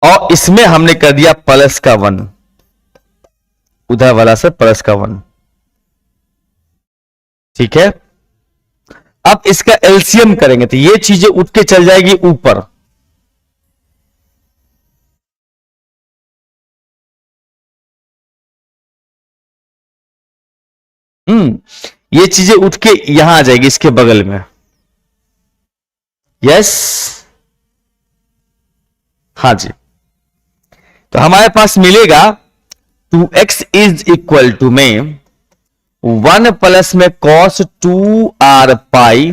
और इसमें हमने कर दिया प्लस का 1, उधर वाला से प्लस का 1, ठीक है। अब इसका एलसीएम करेंगे तो ये चीजें उठ के चल जाएगी ऊपर। ये चीजें उठ के यहां आ जाएगी इसके बगल में। यस, हाँ जी। तो हमारे पास मिलेगा 2x इज इक्वल टू में 1 प्लस में cos 2r pi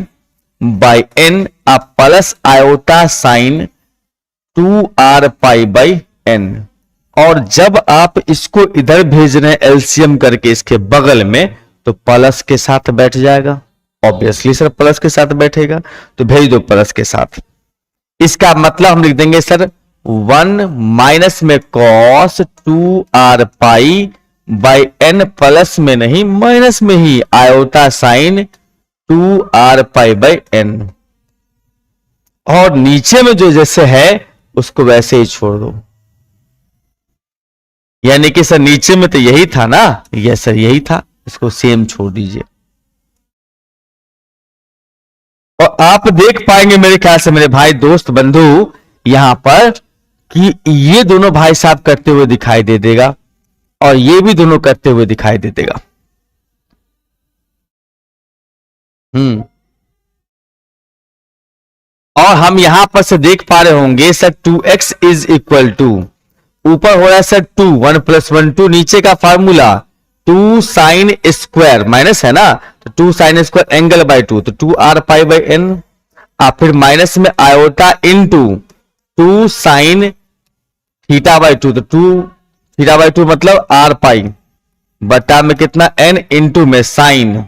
by n आ plus iota sine 2r pi by n। और जब आप इसको इधर भेज रहे हैं एलसीएम करके इसके बगल में, तो प्लस के साथ बैठ जाएगा। ऑब्वियसली सर प्लस के साथ बैठेगा, तो भेज दो प्लस के साथ। इसका मतलब हम लिख देंगे सर 1 माइनस में cos 2r pi by n, plus में नहीं माइनस में ही iota sine 2r pi by n। और नीचे में जो जैसे है उसको वैसे ही छोड़ दो। यानी कि सर नीचे में तो यही था ना, यस सर यही था, इसको सेम छोड़ दीजिए। और आप देख पाएंगे मेरे ख्याल से मेरे भाई दोस्त बंधु यहां पर कि ये दोनों भाई साहब करते हुए दिखाई दे देगा और ये भी दोनों करते हुए दिखाई दे देगा। और हम यहां पर से देख पा रहे होंगे sir 2x is equal to, ऊपर हो रहा है सर 2, 1 प्लस 1 2, नीचे का फार्मूला 2 साइन स्क्वायर माइनस है ना, तो 2 साइन स्क्वायर एंगल बाय 2, तो 2r पाई बाई n। आप फिर माइनस में iota in 2 sine theta by 2, तो 2 थीटा बाई 2 मतलब r पाई बटा में कितना n इंटू में sine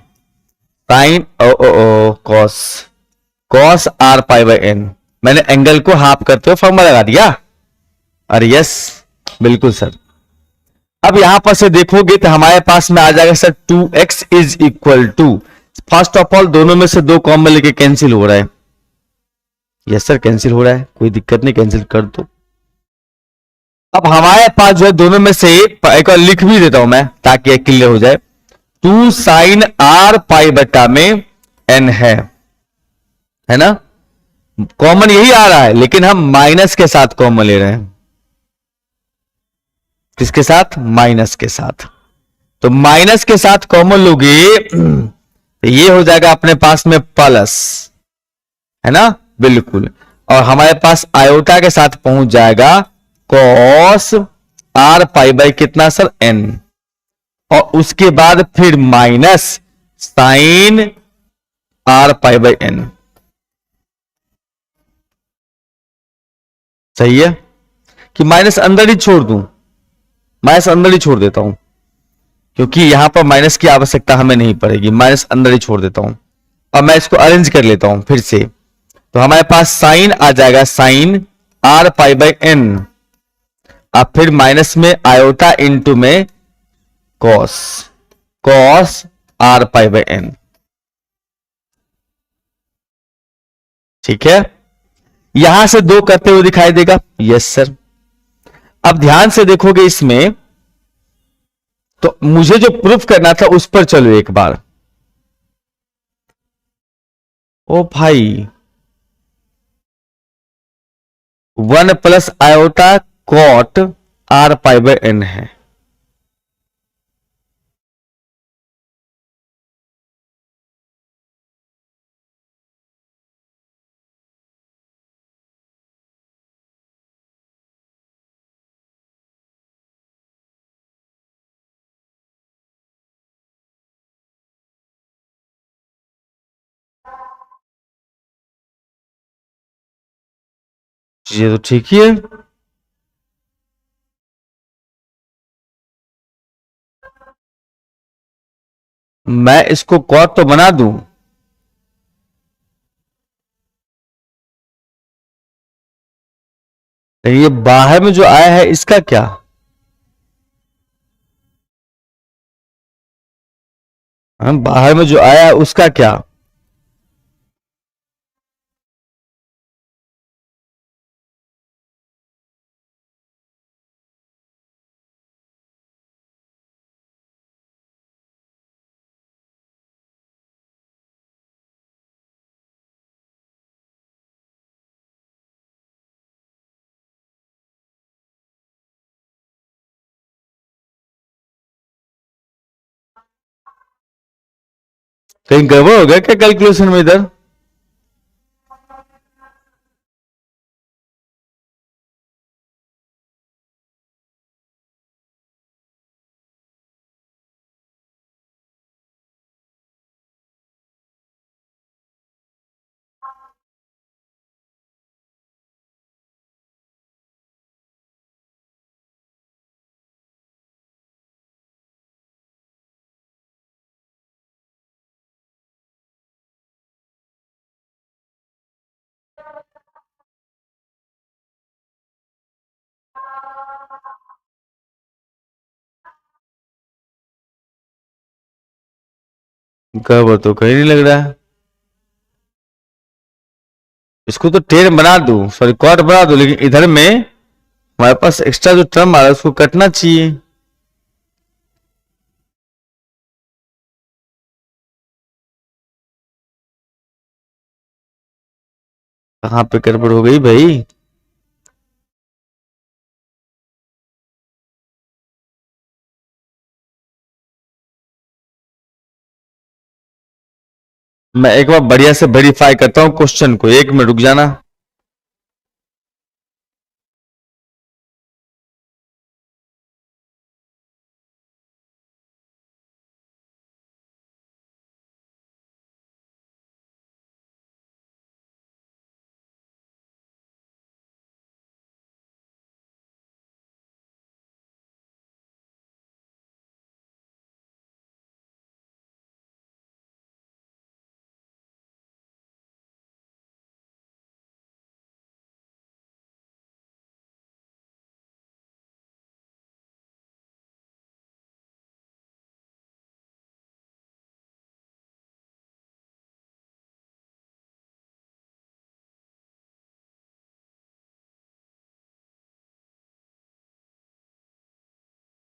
sine cos cos r pi by n। मैंने एंगल को हाफ करते हुए फॉर्मूला लगा दिया। अरे यस बिल्कुल सर। अब यहां पर से देखोगे तो हमारे पास में आ जाएगा sir 2x is equal to, first of all दोनों में से 2 कॉमन लेके कैंसिल हो रहा है। यस सर कैंसिल हो रहा है, कोई दिक्कत नहीं, कैंसिल कर दो। अब हमारे पास जो है दोनों में से एक और लिख भी देता हूं मैं ताकि क्लियर हो जाए। 2 साइन r पाई बटा में n है ना, कॉमन यही आ रहा है लेकिन हम माइनस के साथ कॉमन ले रहे हैं। किसके साथ? माइनस के साथ। तो माइनस के साथ कॉमन लोगे तो ये हो जाएगा अपने पास में प्लस, है ना, बिल्कुल। और हमारे पास आयोटा के साथ पहुंच जाएगा कॉस r पाई बाई कितना सर n, और उसके बाद फिर minus sine r pi by n। सही है कि माइनस अंदर ही छोड़ दूं? माइनस अंदर ही छोड़ देता हूं क्योंकि यहां पर माइनस की आवश्यकता हमें नहीं पड़ेगी, माइनस अंदर ही छोड़ देता हूं। अब मैं इसको अरेंज कर लेता हूं फिर से, तो हमारे पास साइन आ जाएगा sine r pi by n, अब फिर माइनस में आयोटा इंटू में cos cos r pi by n। ठीक है, यहां से 2 करते हुए दिखाई देगा। Yes sir. अब ध्यान से देखोगे इसमें, तो मुझे जो प्रूफ करना था उस पर चलो एक बार। ओ भाई 1 plus iota cot r pi by n है। ये तो ठीक ही है। मैं इसको कॉट तो बना दूं, ये बाहर में जो आया है इसका क्या? बाहर में जो आया है उसका क्या? कहीं गड़बड़ हो गया क्या कैलकुलेशन में इधर? गड़बड़ तो कहीं नहीं लग रहा है। इसको तो टेन बना दूं, सॉरी क्वाड बना दूं, लेकिन इधर में हमारे पास एक्स्ट्रा जो टर्म आ रहा है उसको कटना चाहिए। कहाँ पे गड़बड़ हो गई भाई? मैं एक बार बढ़िया से वेरीफाई करता हूँ क्वेश्चन को, 1 मिनट रुक जाना।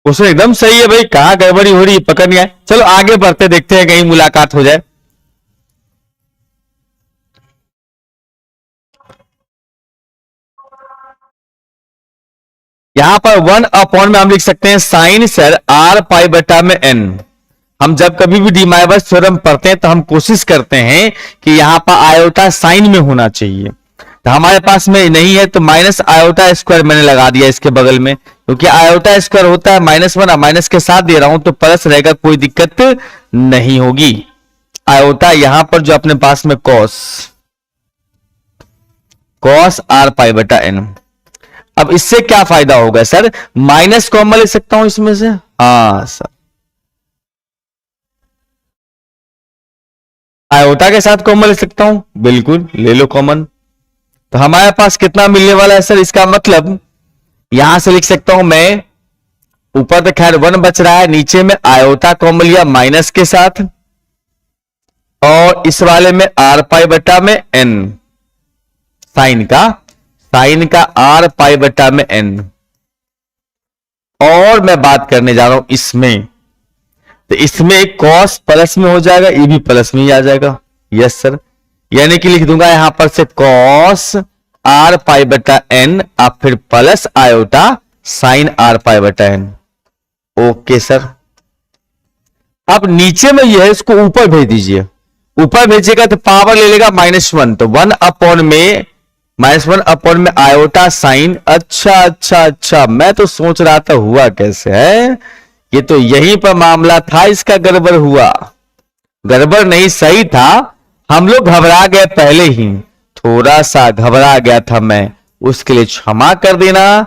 क्वेश्चन एकदम सही है भाई, कहाँ गड़बड़ी हो रही है पकड़ नहीं आए। चलो आगे बढ़ते, देखते हैं कहीं मुलाकात हो जाए। यहां पर 1 में हम लिख सकते हैं साइन सर आर पाई बटा में एन। हम जब कभी भी डी माइनस थ्योरम पढ़ते हैं तो हम कोशिश करते हैं कि यहां पर आयोटा साइन में होना चाहिए, तो हमारे पास में नहीं है तो माइनस आयोटा स्क्वायर मैंने लगा दिया इसके बगल में, क्योंकि आयोटा स्क्वायर होता है -1 और माइनस के साथ दे रहा हूं तो प्लस रहेगा, कोई दिक्कत नहीं होगी। आयोटा यहां पर जो अपने पास में कॉस आर पाई बटा एन। अब इससे क्या फायदा होगा सर? माइनस कॉमन ले सकता हूं इसमें से? हाँ सर, आयोटा के साथ कॉमन ले सकता हूं, बिल्कुल ले लो कॉमन। तो हमारे पास कितना मिलने वाला है सर? इसका मतलब यहां से लिख सकता हूं मैं, ऊपर तो खैर 1 बच रहा है, नीचे में आयोटा कॉमन लिया माइनस के साथ, और इस वाले में आर पाई बटा में एन, साइन का आर पाई बटा में एन। और मैं बात करने जा रहा हूं इसमें, तो इसमें कॉस प्लस में हो जाएगा, ये भी प्लस में ही आ जाएगा। यस सर, यानी कि लिख दूंगा यहां पर से कॉस आर पाई बटा एन, अब फिर plus iota sign are pi बटा एन। ओके सर, अब नीचे में यह है, इसको ऊपर भेज दीजिए। ऊपर भेजिएगा तो पावर ले लेगा -1, तो 1 अपॉन में आयोटा साइन। अच्छा, मैं तो सोच रहा था हुआ कैसे है, ये तो यहीं पर मामला था, इसका गड़बड़ हुआ। गड़बड़ नहीं, सही था, हम लोग घबरा गए पहले ही, थोड़ा सा घबरा गया था मैं, उसके लिए क्षमा कर देना।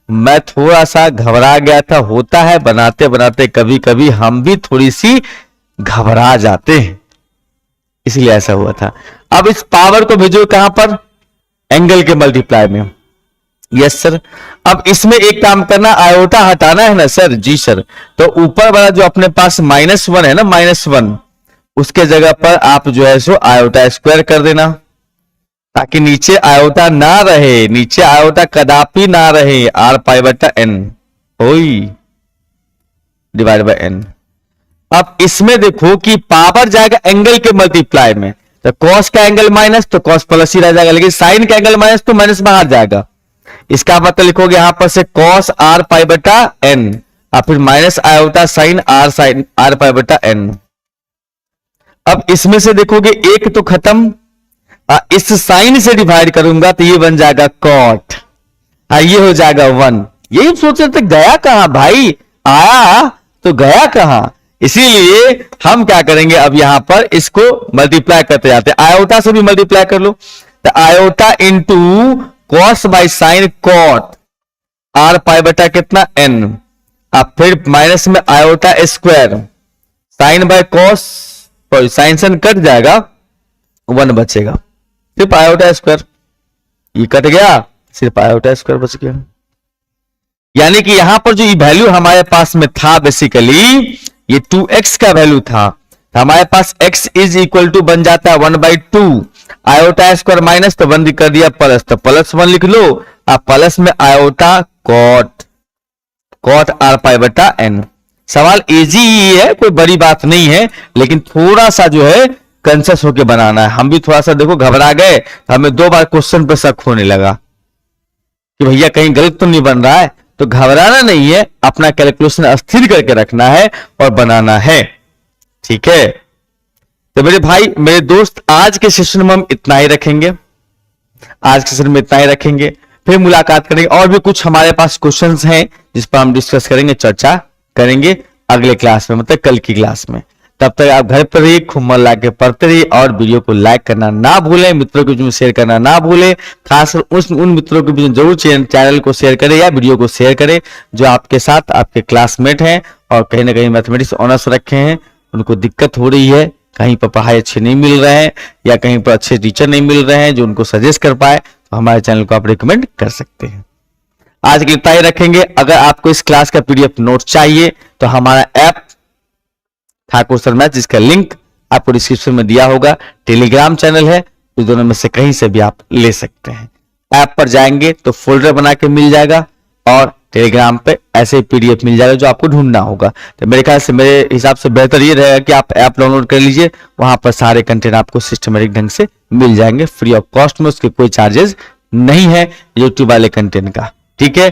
मैं थोड़ा सा घबरा गया था, होता है बनाते बनाते कभी कभी हम भी थोड़ी सी घबरा जाते हैं, इसलिए ऐसा हुआ था। अब इस पावर को भेजो कहां पर? एंगल के मल्टीप्लाई में। यस सर, अब इसमें एक काम करना, आयोटा हटाना है ना सर? जी सर, तो ऊपर वाला जो अपने पास -1 है ना, -1, उसके जगह पर आप जो है सो आयोटा स्क्वायर कर देना, ताकि नीचे आयोटा ना रहे, नीचे आयोटा कदापि ना रहे। आर पाई बटा एन होई डिवाइड बाय एन। अब इसमें देखो कि पावर जाएगा एंगल के मल्टीप्लाई में, तो कॉस का एंगल माइनस तो कॉस प्लस ही रह जाएगा, लेकिन साइन का एंगल माइनस तो माइनस बाहर जाएगा। इसका मतलब लिखोगे यहां पर से कॉस आर पाई बटा एन, और फिर minus iota sine are pi बटा एन। अब इसमें से देखोगे एक तो खत्म, इस साइन से डिवाइड करूंगा तो ये बन जाएगा कॉट, ये हो जाएगा 1। यही सोच रहे थे गया कहां भाई, आया तो गया कहां। इसीलिए हम क्या करेंगे, अब यहां पर इसको मल्टीप्लाई करते जाते हैं, आयोटा से भी मल्टीप्लाई कर लो, तो iota into cos by sine cot, R pi बटा कितना n, अब फिर माइनस में iota square sine by cos, sine सन कट जाएगा, 1 बचेगा, सिर्फ आयोटा स्क्वायर, ये कट गया, सिर्फ आयोटा स्क्वायर बच गया। यानी कि यहां पर जो ये वैल्यू हमारे पास में था बेसिकली ये 2x का वैल्यू था, हमारे पास x इज इक्वल टू बन जाता है 1/2, आयोटा स्क्वायर माइनस तो 1 कर दिया प्लस, तो +1 लिख लो, अब प्लस में आयोटा कॉट आर पाई बटा n। सवाल इजी ही है, कोई बड़ी बात नहीं है, लेकिन थोड़ा सा जो है कंसियस होके बनाना है। हम भी थोड़ा सा देखो घबरा गए, हमें 2 बार क्वेश्चन पे शक होने लगा कि भैया कहीं गलत तो नहीं बन रहा है, तो घबराना नहीं है, अपना कैलकुलेशन स्थिर करके रखना है और बनाना है, ठीक है। तो मेरे भाई मेरे दोस्त, आज के सेशन में हम इतना ही रखेंगे, आज के सेशन में इतना ही रखेंगे, फिर मुलाकात करेंगे। और भी कुछ हमारे पास क्वेश्चंस हैं जिस पर हम डिस्कस करेंगे, चर्चा करेंगे अगले क्लास में, मतलब कल की क्लास में। तब तक आप घर पर ही खूब मन लगा के पढ़ते रहिए और वीडियो को लाइक करना ना भूलें, मित्रों के बीच में शेयर करना ना भूलें, खासकर उन मित्रों के बीच में जरूर चैनल को शेयर करें या वीडियो को शेयर करें जो आपके साथ आपके क्लासमेट हैं और कहीं ना कहीं मैथमेटिक्स ऑनर्स रखे हैं, उनको दिक्कत हो रही है, कहीं पर पढ़ाई अच्छे नहीं मिल रहे हैं या कहीं पर अच्छे टीचर नहीं मिल रहे हैं जो उनको सजेस्ट कर पाए, तो हमारे चैनल को आप रिकमेंड कर सकते हैं। आज के लिए इतना ही रखेंगे। अगर आपको इस क्लास का PDF नोट चाहिए तो हमारा ऐप ठाकुर सर मैथ, जिसका लिंक आपको डिस्क्रिप्शन में दिया होगा, टेलीग्राम चैनल है, इस दोनों में से कहीं से भी आप ले सकते हैं। ऐप पर जाएंगे तो फोल्डर बना के मिल जाएगा और टेलीग्राम पे ऐसे PDF मिल जाएगा जो आपको ढूंढना होगा। तो मेरे ख्याल से, मेरे हिसाब से बेहतर ये रहेगा कि आप ऐप डाउनलोड कर लीजिए, वहां पर सारे कंटेंट आपको सिस्टमेटिक ढंग से मिल जाएंगे फ्री ऑफ कॉस्ट में, उसके कोई चार्जेस नहीं है यूट्यूब वाले कंटेंट का, ठीक है।